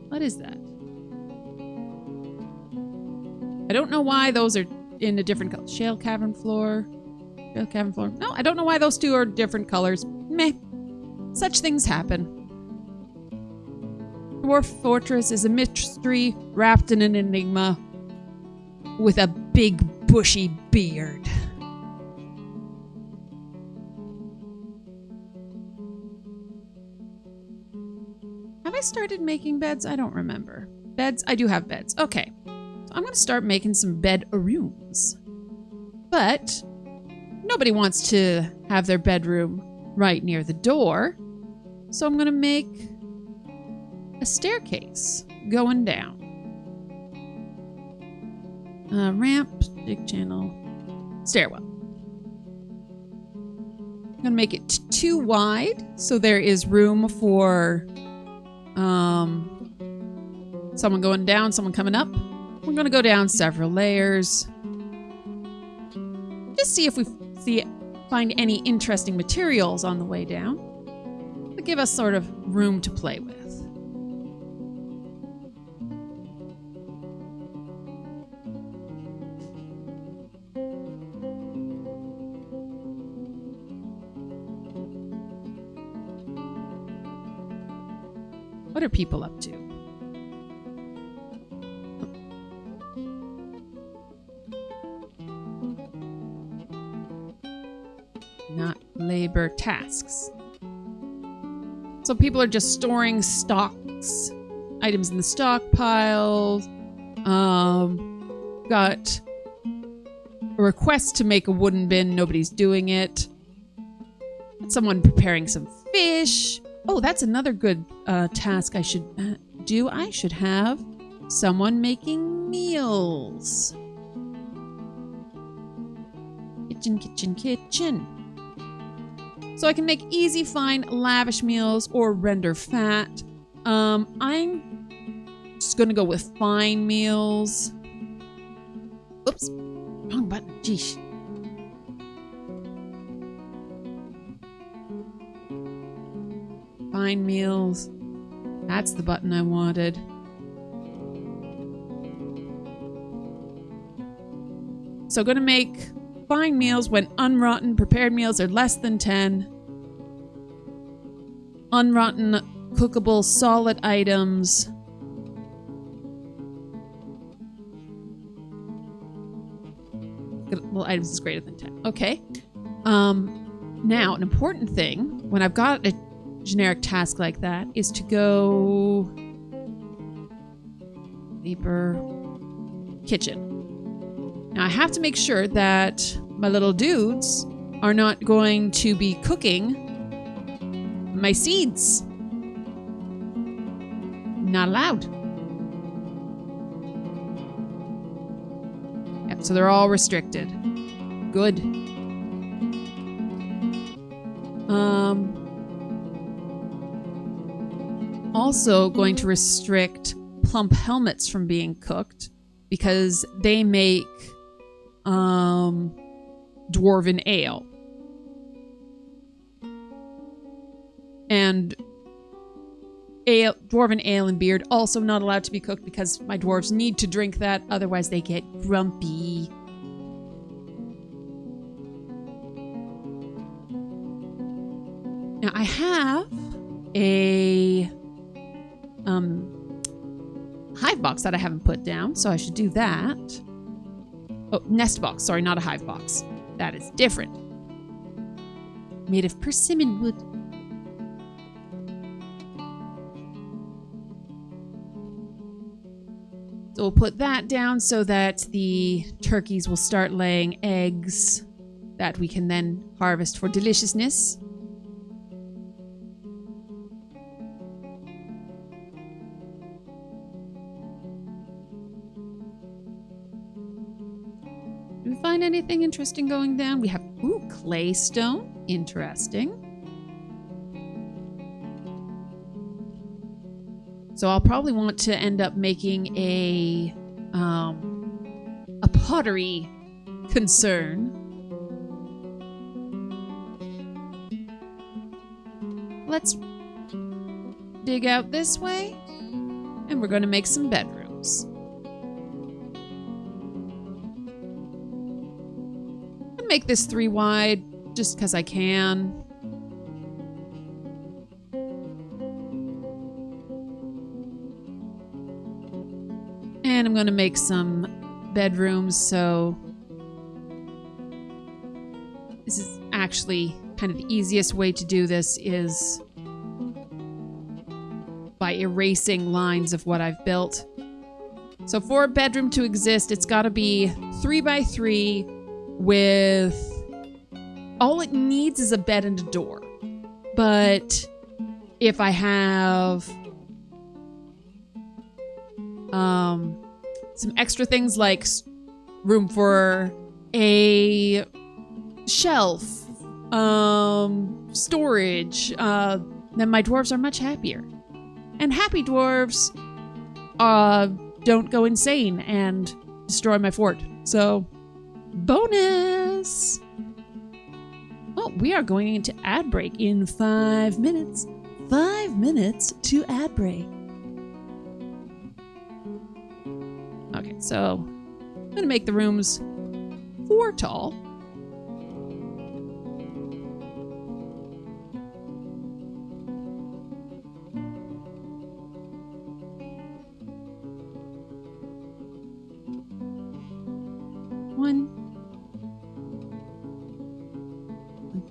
What is that? I don't know why those are in a different color. Shale cavern floor. Shale cavern floor. No, I don't know why those two are different colors. Meh. Such things happen. dwarf fortress is a mystery wrapped in an enigma with a big bushy beard. Have I started making beds? I don't remember. Beds? I do have beds. Okay. So I'm going to start making some bedrooms. But nobody wants to have their bedroom right near the door. So I'm going to make a staircase going down. Ramp, big channel, stairwell. I'm going to make it too wide so there is room for someone going down, someone coming up. We're going to go down several layers. Just see if we find any interesting materials on the way down. To give us sort of room to play with. What are people up to? Not labor tasks. So people are just storing stocks, items in the stockpile. Got a request to make a wooden bin. Nobody's doing it. Someone preparing some fish. Oh, that's another good task I should do. I should have someone making meals. Kitchen, kitchen, kitchen. So I can make easy, fine, lavish meals or render fat. I'm just going to go with fine meals. Oops, wrong button. Jeesh. Fine meals. That's the button I wanted. So going to make fine meals when unrotten prepared meals are less than 10. Unrotten cookable solid items. Cookable items is greater than 10. Okay. Now, an important thing when I've got a generic task like that is to go labor kitchen. Now I have to make sure that my little dudes are not going to be cooking my seeds. Not allowed. Yep, so they're all restricted. Good. Also going to restrict plump helmets from being cooked because they make dwarven ale. And dwarven ale and beard also not allowed to be cooked because my dwarves need to drink that, otherwise they get grumpy. Now I have a hive box that I haven't put down, so I should do that. Oh, nest box. Sorry, not a hive box. That is different. Made of persimmon wood. So we'll put that down so that the turkeys will start laying eggs that we can then harvest for deliciousness. Do we find anything interesting going down? We have, ooh, claystone. Interesting. So I'll probably want to end up making a pottery concern. Let's dig out this way, and we're going to make some bedrooms. I'll make this 3 wide just because I can. And I'm going to make some bedrooms, so this is actually kind of the easiest way to do this is by erasing lines of what I've built. So for a bedroom to exist, it's got to be 3 by 3 with all it needs is a bed and a door. But if I have some extra things like room for a shelf, storage, then my dwarves are much happier. And happy dwarves don't go insane and destroy my fort. So, bonus! Oh, we are going into ad break in 5 minutes. 5 minutes to ad break. Okay, so I'm going to make the rooms 4 tall. One,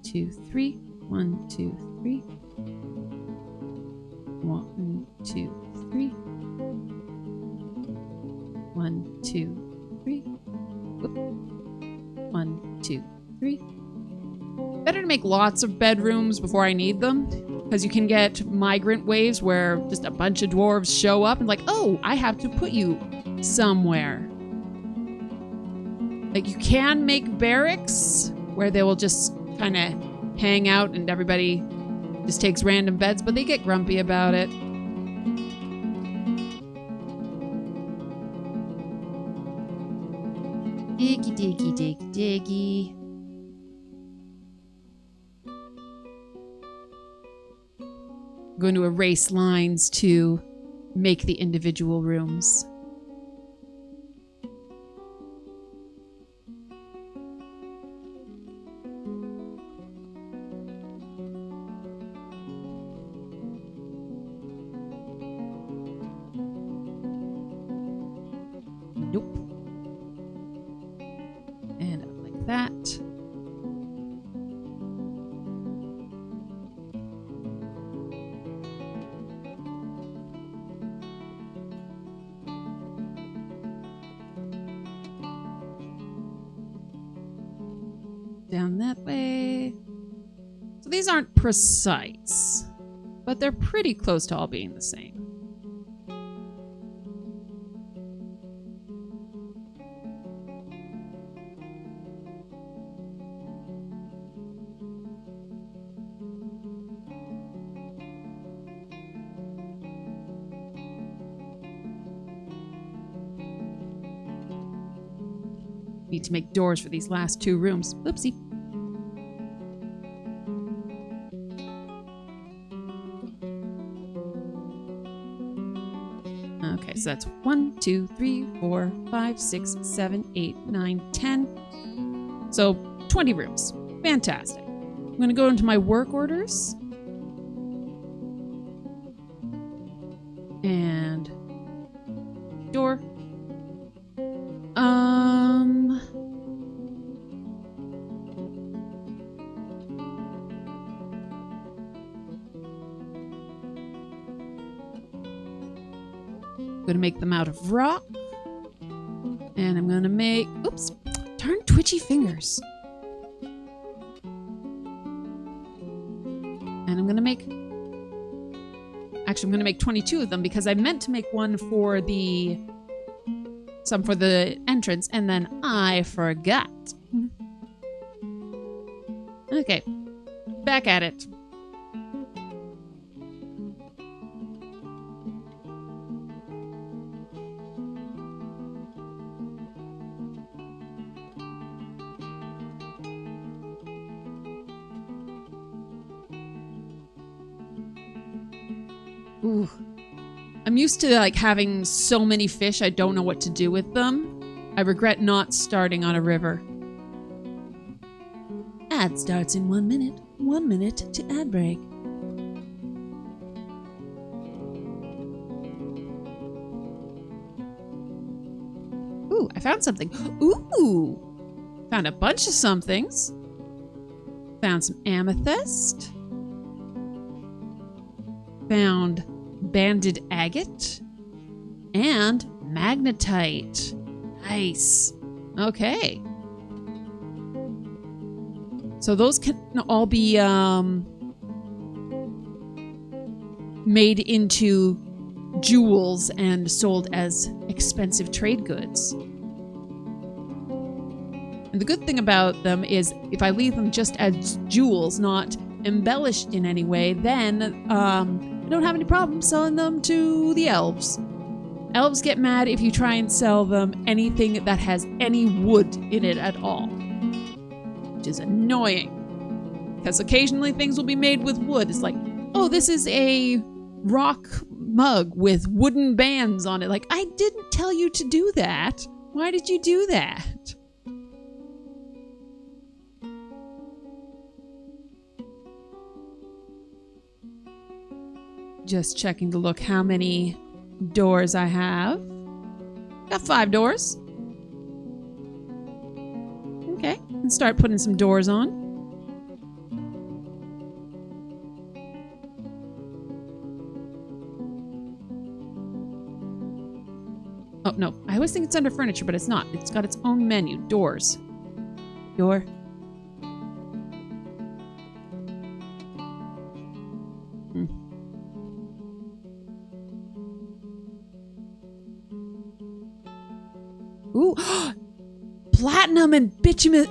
2, 3. 1, 2, 3. 1, 2, 3. 1, 2, 3. Whoop. 1, 2, 3. Better to make lots of bedrooms before I need them, because you can get migrant waves where just a bunch of dwarves show up and like, oh, I have to put you somewhere. Like, you can make barracks where they will just kind of hang out and everybody just takes random beds, but they get grumpy about it. Diggy, diggy, diggy, diggy. I'm going to erase lines to make the individual rooms. Nope. And up like that. Down that way. So these aren't precise, but they're pretty close to all being the same. Need to make doors for these last 2 rooms. Oopsie. Okay, so that's 1, 2, 3, 4, 5, 6, 7, 8, 9, 10. So 20 rooms. Fantastic. I'm going to go into my work orders. And door. I'm gonna make them out of rock, and I'm gonna make, oops, darn twitchy fingers. And I'm gonna make, actually I'm gonna make 22 of them because I meant to make one for the, some for the entrance, and then I forgot. Okay, back at it. Ooh. I'm used to like having so many fish, I don't know what to do with them. I regret not starting on a river. Ad starts in 1 minute. 1 minute to ad break. Ooh, I found something. Ooh! Found a bunch of somethings. Found some amethyst. Found banded agate. And magnetite. Nice. Okay. So those can all be made into jewels and sold as expensive trade goods. And the good thing about them is if I leave them just as jewels, not embellished in any way, then I don't have any problem selling them to the elves. Elves get mad if you try and sell them anything that has any wood in it at all, which is annoying. Because occasionally things will be made with wood. It's like, oh, this is a rock mug with wooden bands on it. Like, I didn't tell you to do that. Why did you do that? Just checking to look how many doors I have. Got 5 doors. Okay, and start putting some doors on. Oh, no. I always think it's under furniture, but it's not. It's got its own menu. Doors. Door. Ooh. Platinum and bituminous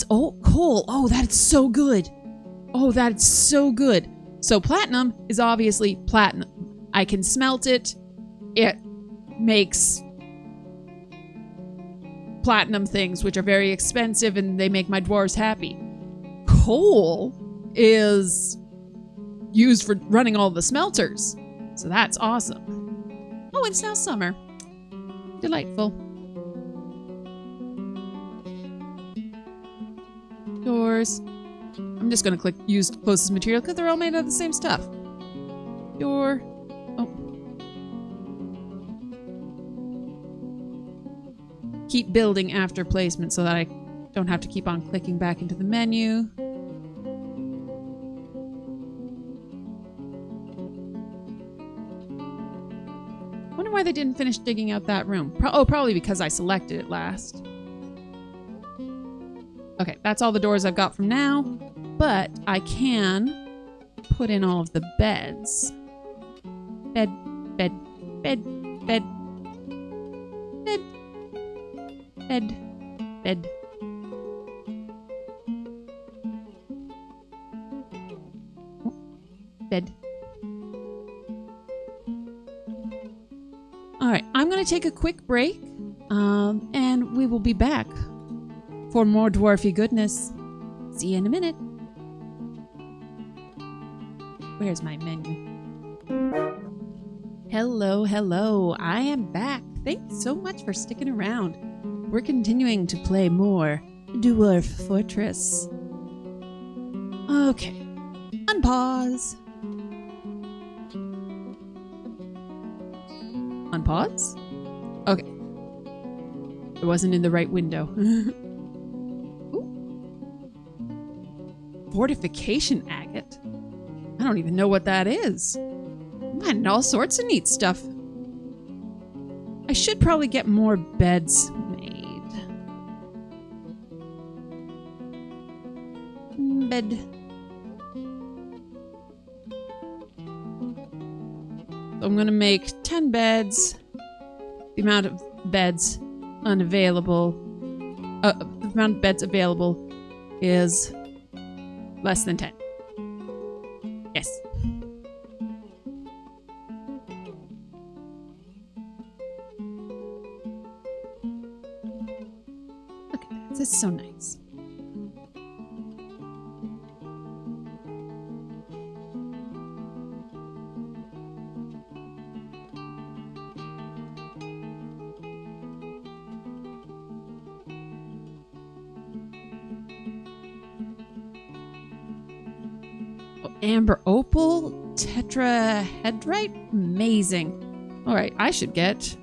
coal. Oh, that's so good. Oh, that's so good. So platinum is obviously platinum. I can smelt it. It makes platinum things, which are very expensive, and they make my dwarves happy. Coal is used for running all the smelters. So that's awesome. Oh, it's now summer. Delightful. Doors. I'm just going to use closest material because they're all made out of the same stuff. Door. Oh. Keep building after placement so that I don't have to keep on clicking back into the menu. Wonder why they didn't finish digging out that room. Probably because I selected it last. Okay, that's all the doors I've got from now, but I can put in all of the beds. Bed, bed, bed, bed, bed, bed, bed. Bed. All right, I'm going to take a quick break, and we will be back for more dwarfy goodness. See you in a minute. Where's my menu? Hello, hello. I am back. Thanks so much for sticking around. We're continuing to play more Dwarf Fortress. Okay. Unpause. Unpause? Okay. It wasn't in the right window. Fortification agate? I don't even know what that is. Man, all sorts of neat stuff. I should probably get more beds made. Bed. So I'm going to make 10 beds. The amount of beds unavailable. The amount of beds available is less than 10. Yes. Look at that. This is so nice. Amber opal, tetrahedrite, amazing. All right, I should get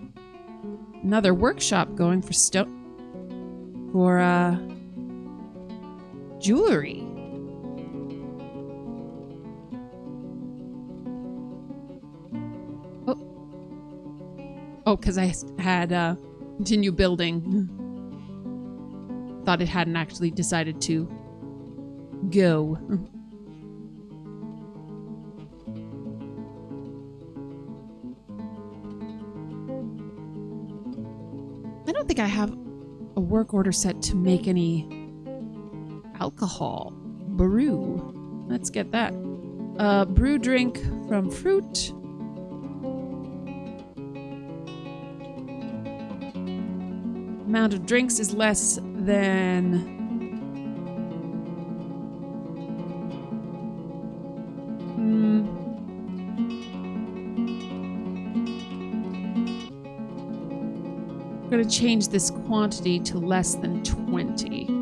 another workshop going for jewelry. Oh, because I had continue building. Thought it hadn't actually decided to go. I don't think I have a work order set to make any alcohol. Brew. Let's get that. Brew drink from fruit. Amount of drinks is less than I'm going to change this quantity to less than 20.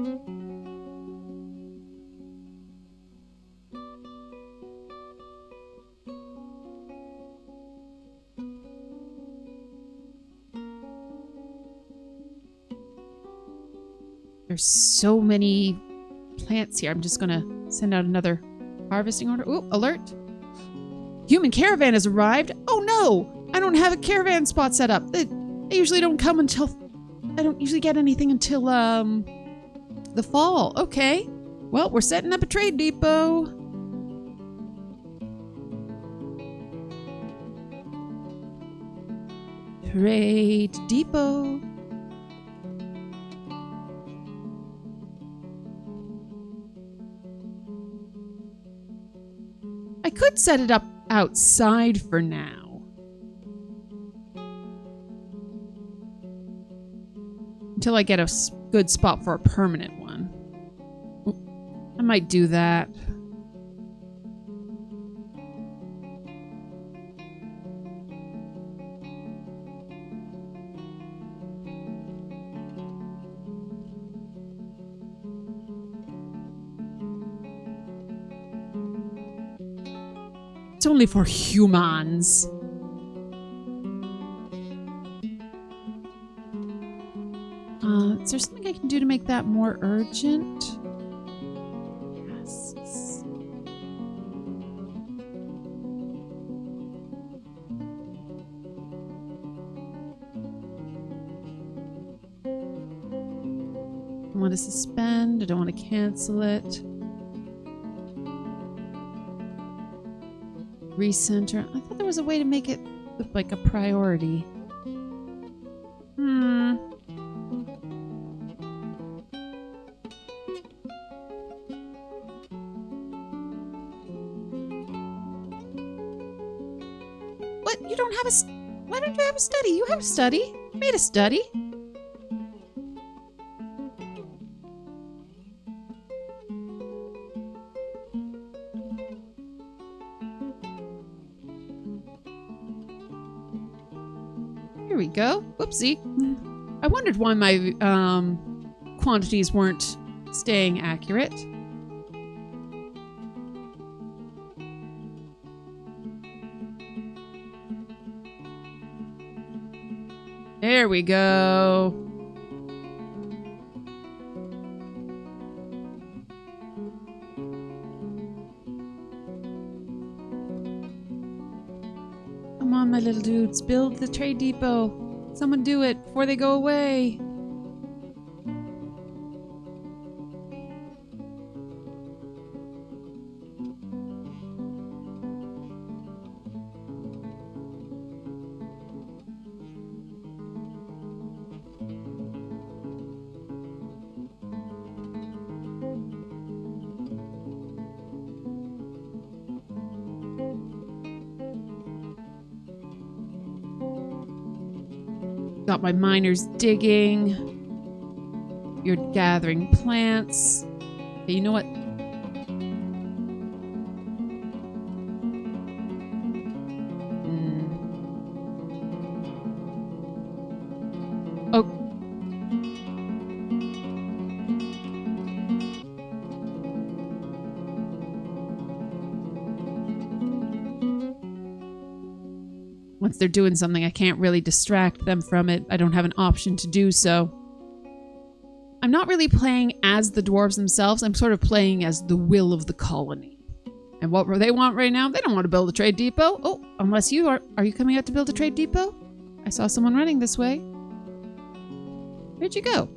There's so many plants here. I'm just going to send out another harvesting order. Ooh, alert. Human caravan has arrived. Oh no, I don't have a caravan spot set up. They usually don't come until... I don't usually get anything until the fall. Okay. Well, we're setting up a trade depot. Trade depot. I could set it up outside for now. Until I get a good spot for a permanent one. I might do that. It's only for humans. Is there something I can do to make that more urgent? Yes. I want to suspend. I don't want to cancel it. Recenter. I thought there was a way to make it look like a priority. What? You don't have a... Why don't you have a study? You have a study. You made a study. Here we go. Whoopsie. I wondered why my quantities weren't staying accurate. There we go. Come on, my little dudes. Build the trade depot. Someone do it before they go away. Got my miners digging. You're gathering plants. Okay, you know what? Oh. once they're doing something, I can't really distract them from it. I don't have an option to do so. I'm not really playing as the dwarves themselves. I'm sort of playing as the will of the colony. And what they want right now, they don't want to build a trade depot. Oh, unless you are. Are you coming out to build a trade depot? I saw someone running this way. Where'd you go?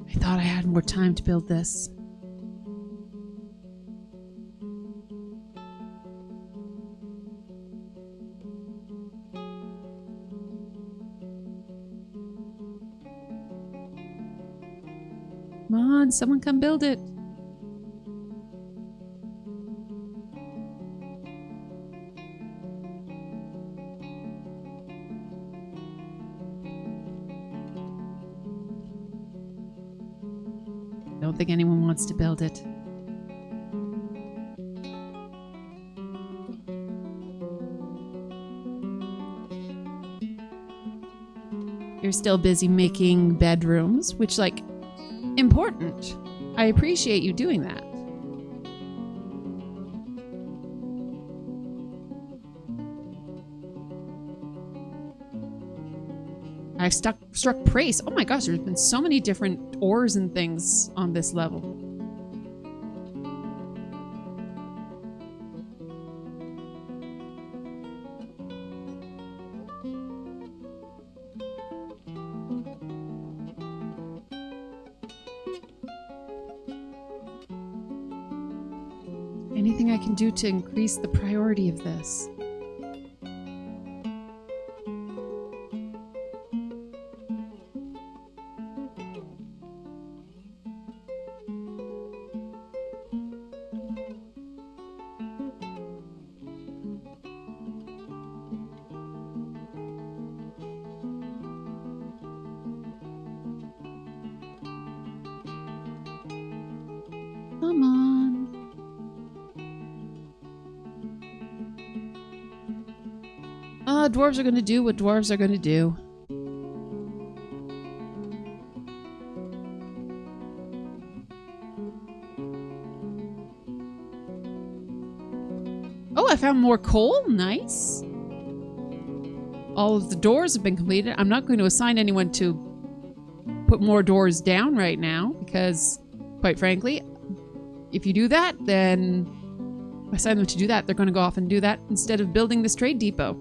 I thought I had more time to build this. Come on, someone come build it. I don't think anyone wants to build it. You're still busy making bedrooms, which, like, important. I appreciate you doing that. I've struck praise. Oh my gosh, there's been so many different ores and things on this level. Anything I can do to increase the priority of this? Come on. Dwarves are going to do what dwarves are going to do. Oh, I found more coal. Nice. All of the doors have been completed. I'm not going to assign anyone to put more doors down right now because, quite frankly, if you do that, then if I assign them to do that, they're going to go off and do that instead of building this trade depot.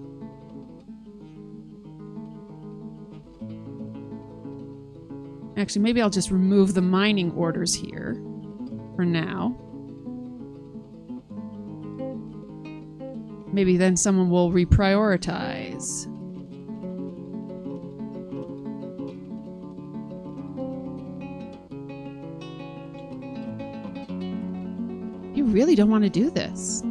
Actually, maybe I'll just remove the mining orders here for now. Maybe then someone will reprioritize. You really don't want to do this.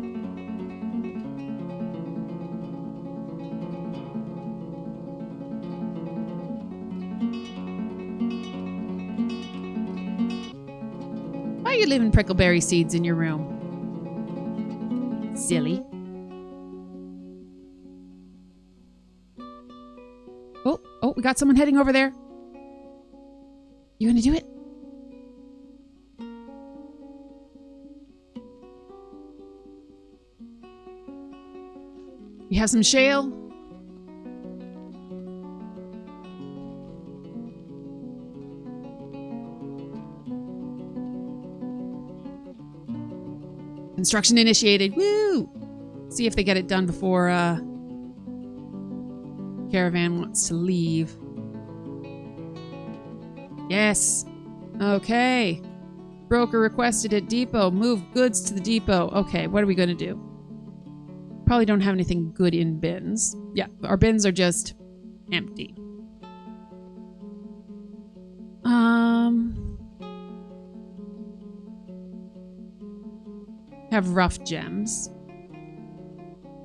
Why are you leaving prickleberry seeds in your room? Silly. Oh, we got someone heading over there. You gonna do it? You have some shale? Construction initiated. Woo! See if they get it done before caravan wants to leave. Yes. Okay. Broker requested at depot. Move goods to the depot. Okay, what are we going to do? Probably don't have anything good in bins. Yeah, our bins are just empty. Have rough gems.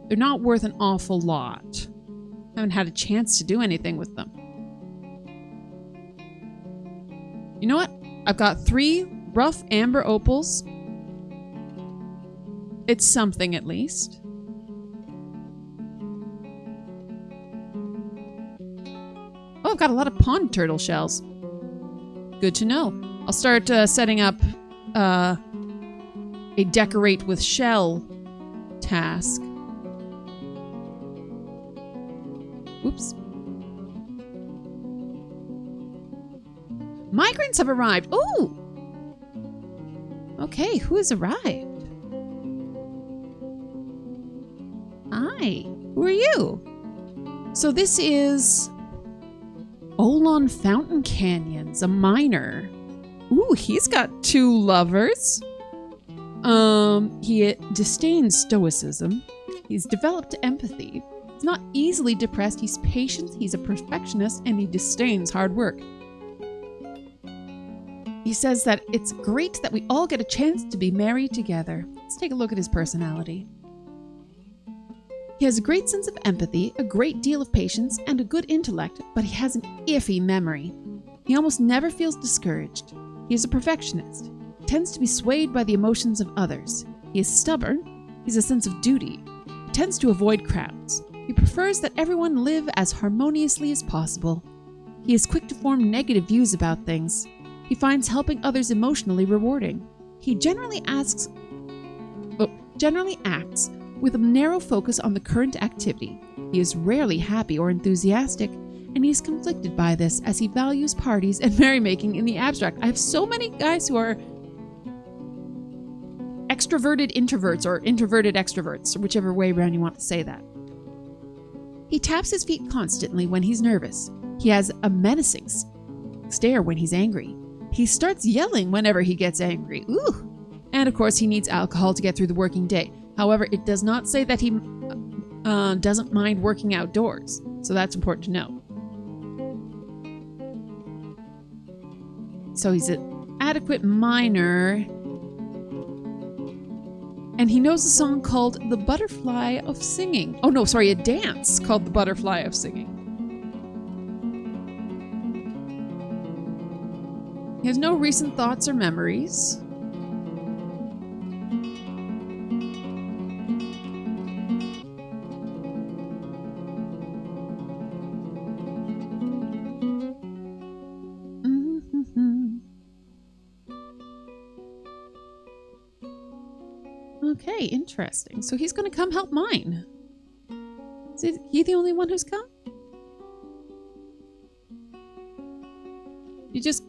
They're not worth an awful lot. Haven't had a chance to do anything with them. You know what? I've got 3 Rough amber opals. It's something at least. Oh, I've got a lot of pond turtle shells. Good to know. I'll start setting up a decorate with shell task. Oops. Migrants have arrived. Ooh! Okay, who has arrived? Hi, who are you? So this is Olon Fountain Canyons, a miner. Ooh, he's got 2 lovers. He disdains stoicism. He's developed empathy. He's not easily depressed. He's patient. He's a perfectionist, and he disdains hard work. He says that it's great that we all get a chance to be married together. Let's take a look at his personality. He has a great sense of empathy, a great deal of patience, and a good intellect, but he has an iffy memory. He almost never feels discouraged. He is a perfectionist. He tends to be swayed by the emotions of others. He is stubborn. He has a sense of duty. He tends to avoid crowds. He prefers that everyone live as harmoniously as possible. He is quick to form negative views about things. He finds helping others emotionally rewarding. He generally acts with a narrow focus on the current activity. He is rarely happy or enthusiastic, and he is conflicted by this as he values parties and merrymaking in the abstract. I have so many guys who are extroverted introverts or introverted extroverts, or whichever way around you want to say that. He taps his feet constantly when he's nervous. He has a menacing stare when he's angry. He starts yelling whenever he gets angry. Ooh! And of course, he needs alcohol to get through the working day. However, it does not say that he doesn't mind working outdoors. So that's important to know. So he's an adequate miner. And he knows a song called The Butterfly of Singing. Oh no, sorry, a dance called The Butterfly of Singing. He has no recent thoughts or memories. Okay, interesting. So he's going to come help mine. Is he the only one who's come? You just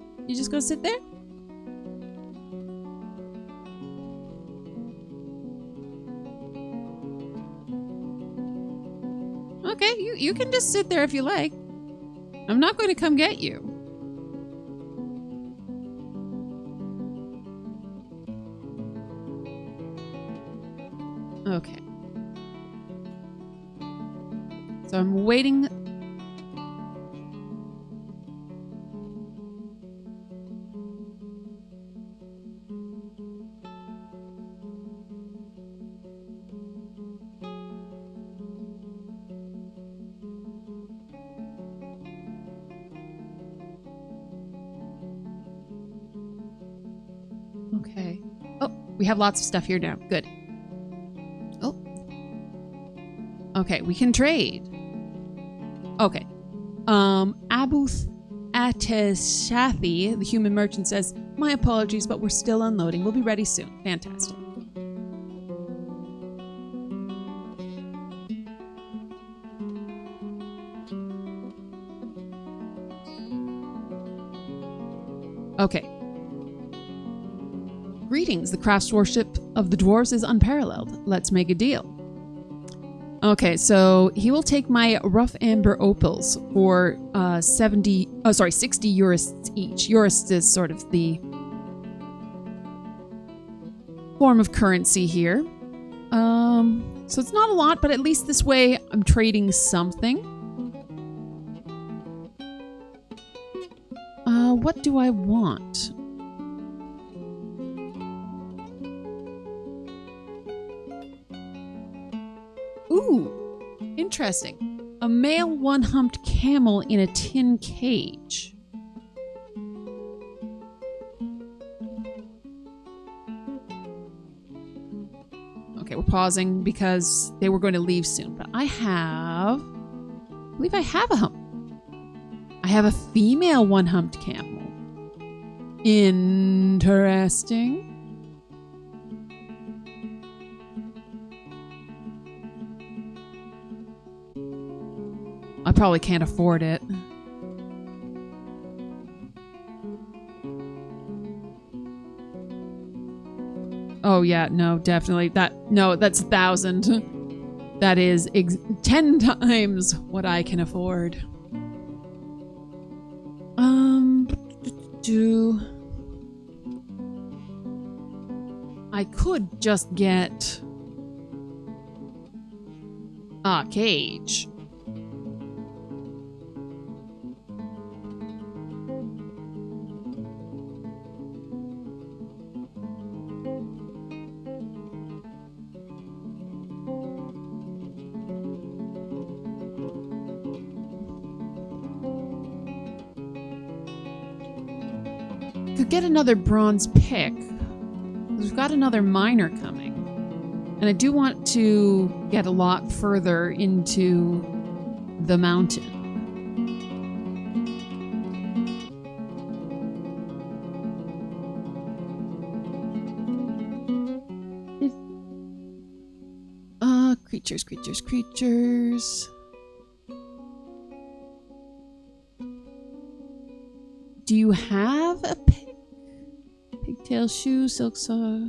gonna sit there? Okay, you can just sit there if you like. I'm not going to come get you. Okay. So I'm waiting. Okay. Oh, we have lots of stuff here now. Good. Oh. Okay, we can trade. Okay. Abuth Ateshathi, the human merchant, says, "My apologies, but we're still unloading. We'll be ready soon." Fantastic. Okay. Greetings, the craftsmanship of the dwarves is unparalleled. Let's make a deal. Okay, so he will take my rough amber opals for 60 Eurists each. Eurist is sort of the form of currency here. So it's not a lot, but at least this way I'm trading something. What do I want? Ooh, interesting. A male one-humped camel in a tin cage. Okay, we're pausing because they were going to leave soon. But I believe I have a hump. I have a female one-humped camel. Interesting. I probably can't afford it. Oh yeah, no, definitely. That's 1,000. That is 10 times what I can afford. I could just get a cage. Could get another bronze pick. We've got another miner coming. And I do want to get a lot further into the mountain. Creatures. Do you have a pick? Pigtail shoe, silk saw.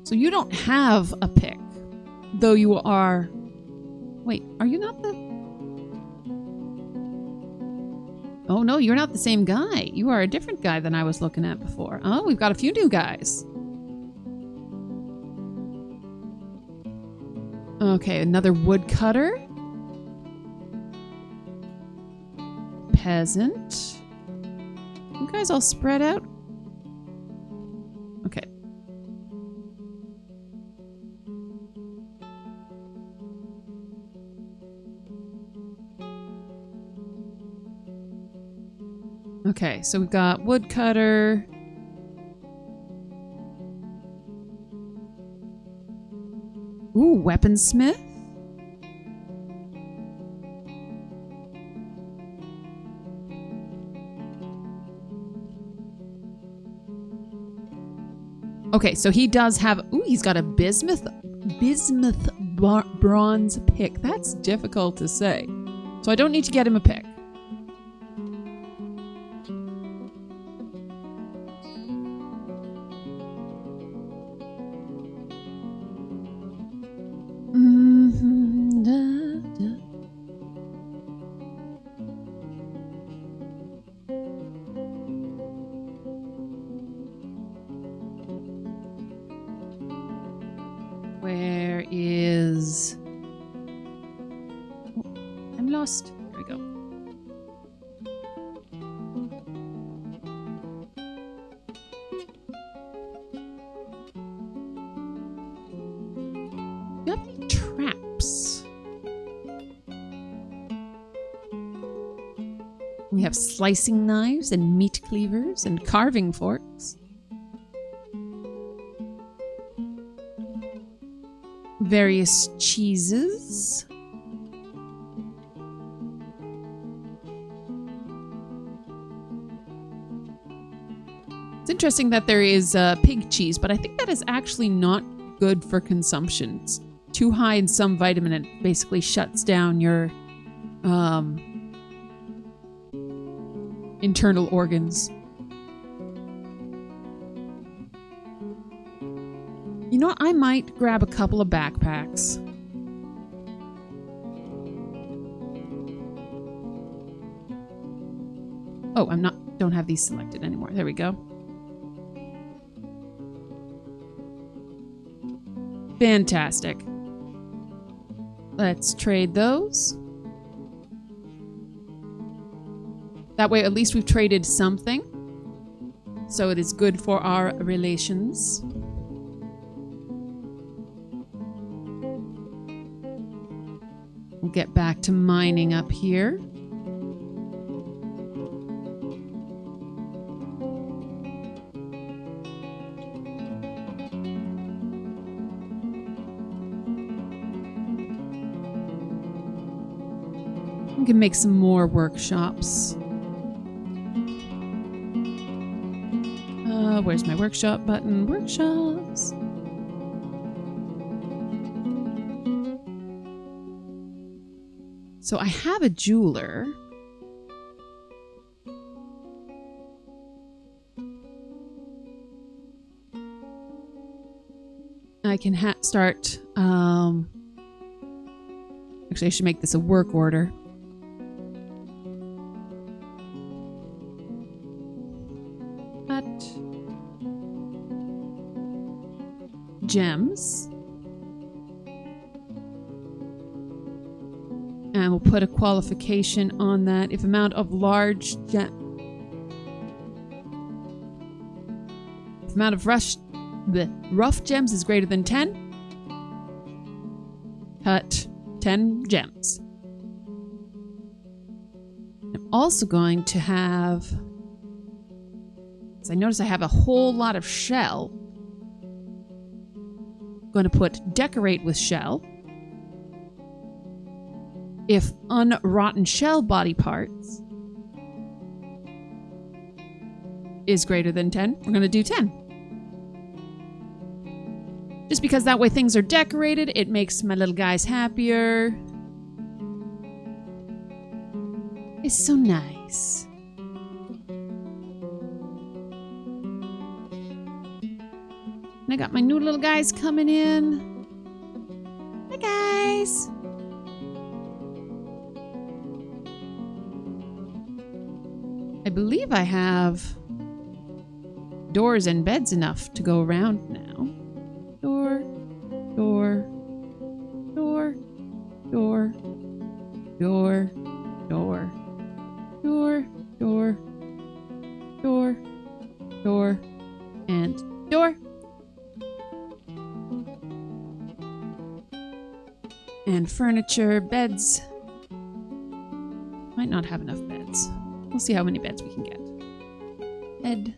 So you don't have a pick, though you are... Wait, are you not the... Oh no, you're not the same guy. You are a different guy than I was looking at before. Oh, we've got a few new guys. Okay, another woodcutter. Peasant. You guys all spread out? Okay. Okay, so we've got woodcutter. Ooh, weaponsmith. Okay, so he does have... Ooh, he's got a bismuth bronze pick. That's difficult to say. So I don't need to get him a pick. Where is... Oh, I'm lost. There we go. Got any traps? We have slicing knives and meat cleavers and carving forks. Various cheeses. It's interesting that there is pig cheese, but I think that is actually not good for consumption. It's too high in some vitamin. It basically shuts down your internal organs. You know what? I might grab a couple of backpacks. Oh, don't have these selected anymore. There we go. Fantastic. Let's trade those. That way, at least we've traded something. So it is good for our relations. We'll get back to mining up here. We can make some more workshops. Where's my workshop button? Workshops. So I have a jeweler. I can start. Actually, I should make this a work order. Cut gems. And we'll put a qualification on that. If amount of large gem. If amount of the rough gems is greater than 10. Cut 10 gems. I'm also going to have, because I notice I have a whole lot of shell. I'm going to put decorate with shell. If unrotten shell body parts is greater than 10, we're going to do 10. Just because that way things are decorated, it makes my little guys happier. It's so nice. And I got my new little guys coming in. Hi, guys. I believe I have doors and beds enough to go around now. Door, door, door, door, door, door, door, door, door, door, and door. And furniture, beds. Might not have enough beds. We'll see how many beds we can get. Bed,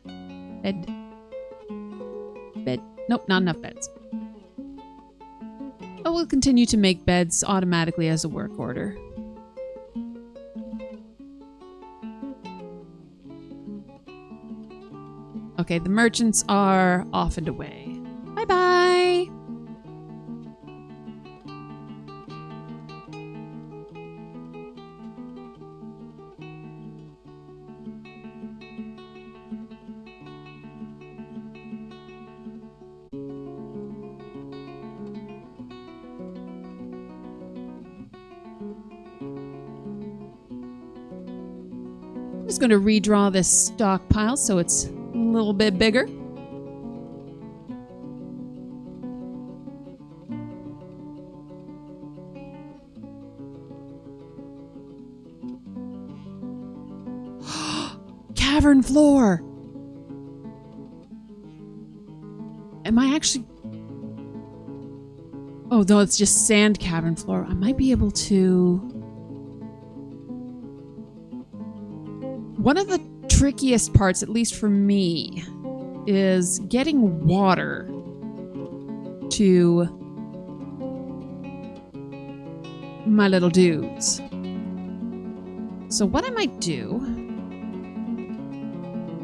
bed, bed. Nope, not enough beds. Oh, we'll continue to make beds automatically as a work order. Okay, the merchants are off and away. Bye-bye! I'm just going to redraw this stockpile so it's a little bit bigger. Cavern floor! Am I actually... Oh, no, it's just sand cavern floor. I might be able to... One of the trickiest parts, at least for me, is getting water to my little dudes. So what I might do...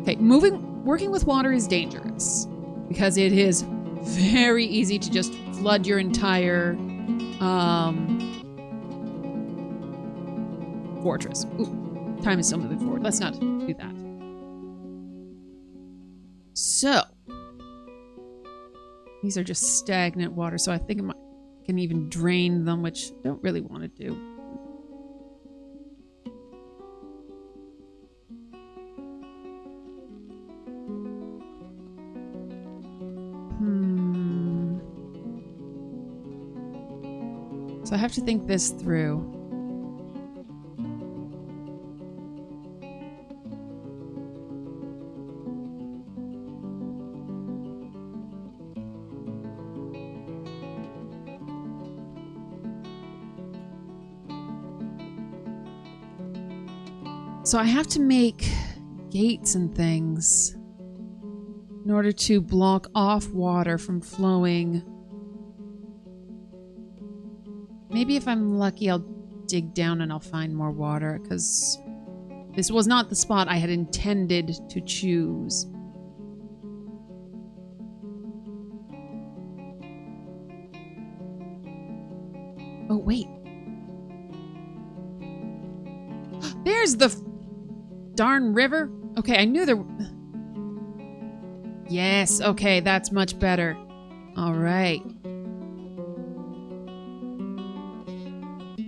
Okay, working with water is dangerous because it is very easy to just flood your entire fortress. Ooh. Time is still moving forward. Let's not do that. So, these are just stagnant water, so I think I can even drain them, which I don't really want to do. So I have to think this through. So I have to make gates and things in order to block off water from flowing. Maybe if I'm lucky, I'll dig down and I'll find more water, because this was not the spot I had intended to choose. Oh, wait. There's the darn river. Okay, I knew there... Yes, okay, that's much better. All right.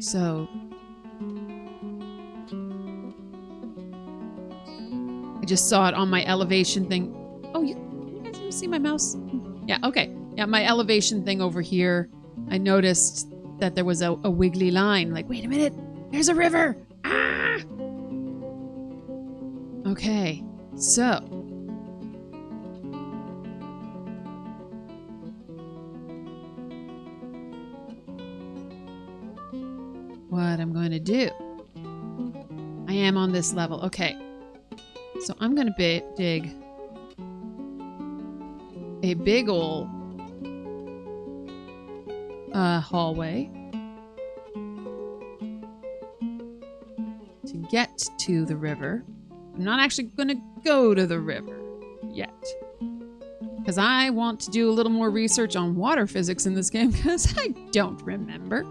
So... I just saw it on my elevation thing. Oh, you guys see my mouse? Yeah, okay. Yeah, my elevation thing over here. I noticed that there was a wiggly line. Like, wait a minute, there's a river. Ah! Okay, so. What I'm going to do. I am on this level. Okay. So I'm going to dig a big ol' hallway to get to the river. I'm not actually going to go to the river yet, because I want to do a little more research on water physics in this game, because I don't remember.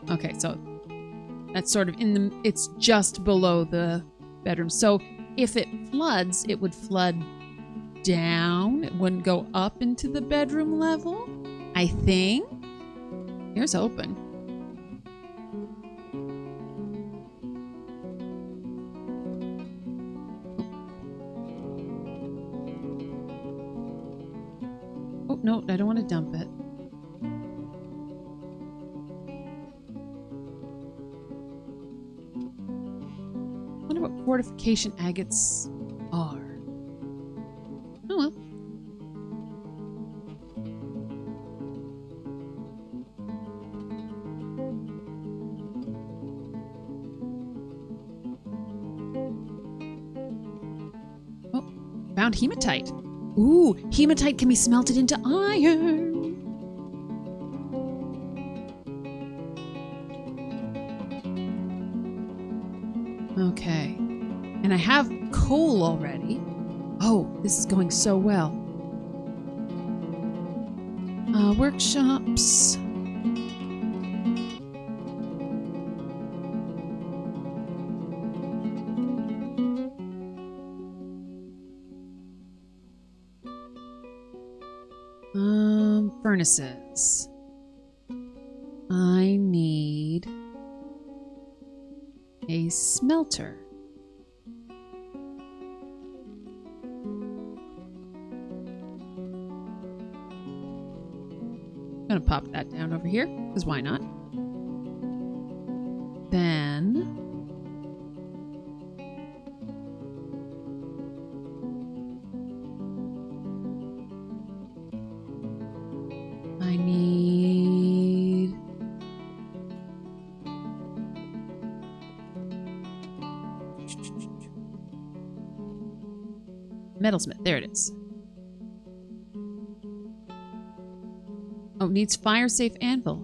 Okay, so that's sort of it's just below the bedroom. So if it floods, it would flood down. It wouldn't go up into the bedroom level, I think. Here's hoping. Oh, no, I don't want to dump it. Fortification agates are. Oh well. Oh, found hematite. Ooh, hematite can be smelted into iron. Okay. And I have coal already. Oh, this is going so well. Workshops. Furnaces. I need a smelter. I'm gonna pop that down over here, because why not? Then I need metalsmith. There it is. Oh, needs fire-safe anvil.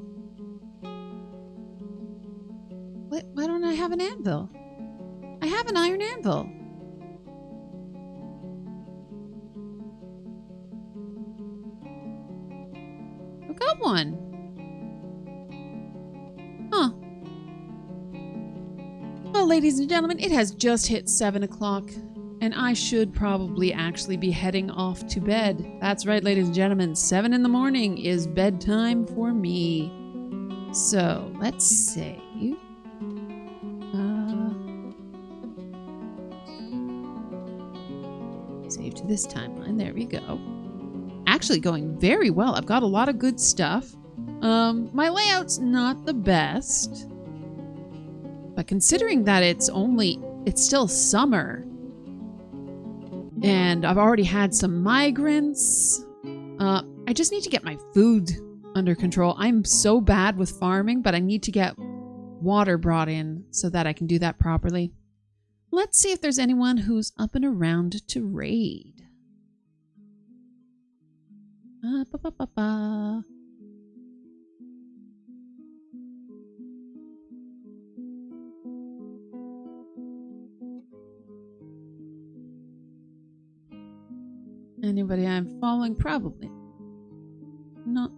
What? Why don't I have an anvil? I have an iron anvil. I got one. Huh. Well, ladies and gentlemen, it has just hit 7 o'clock. And I should probably actually be heading off to bed. That's right, ladies and gentlemen. 7 in the morning is bedtime for me. So, let's save. Save to this timeline. There we go. Actually going very well. I've got a lot of good stuff. My layout's not the best. But considering that it's still summer, and I've already had some migrants. I just need to get my food under control. I'm so bad with farming, but I need to get water brought in so that I can do that properly. Let's see if there's anyone who's up and around to raid. Ba, ba, ba, ba. Anybody I'm following? Probably not.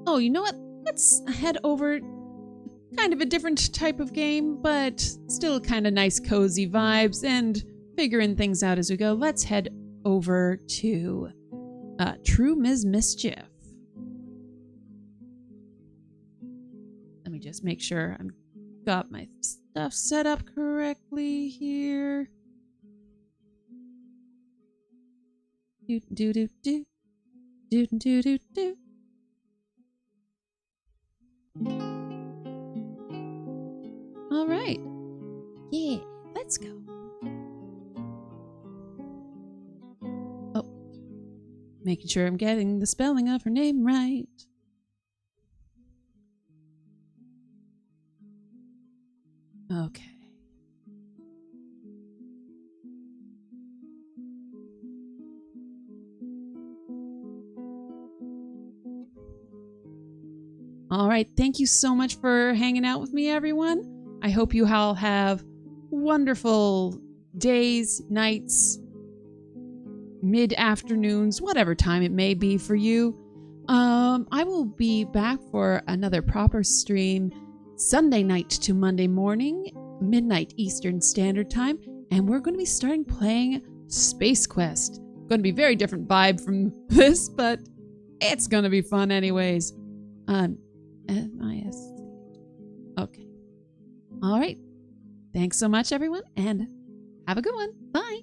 Oh, you know what? Let's head over. Kind of a different type of game, but still kind of nice, cozy vibes and figuring things out as we go. Let's head over to True Ms. Mischief. Let me just make sure I've got my stuff set up correctly here. Do do do do do do do do. All right. Yeah, let's go. Oh, making sure I'm getting the spelling of her name right. Okay. All right. Thank you so much for hanging out with me, everyone. I hope you all have wonderful days, nights, mid-afternoons, whatever time it may be for you. I will be back for another proper stream Sunday night to Monday morning, midnight Eastern Standard Time, and we're going to be starting playing Space Quest. Going to be a very different vibe from this, but it's going to be fun anyways. MIS. Okay. All right. Thanks so much, everyone, and have a good one. Bye.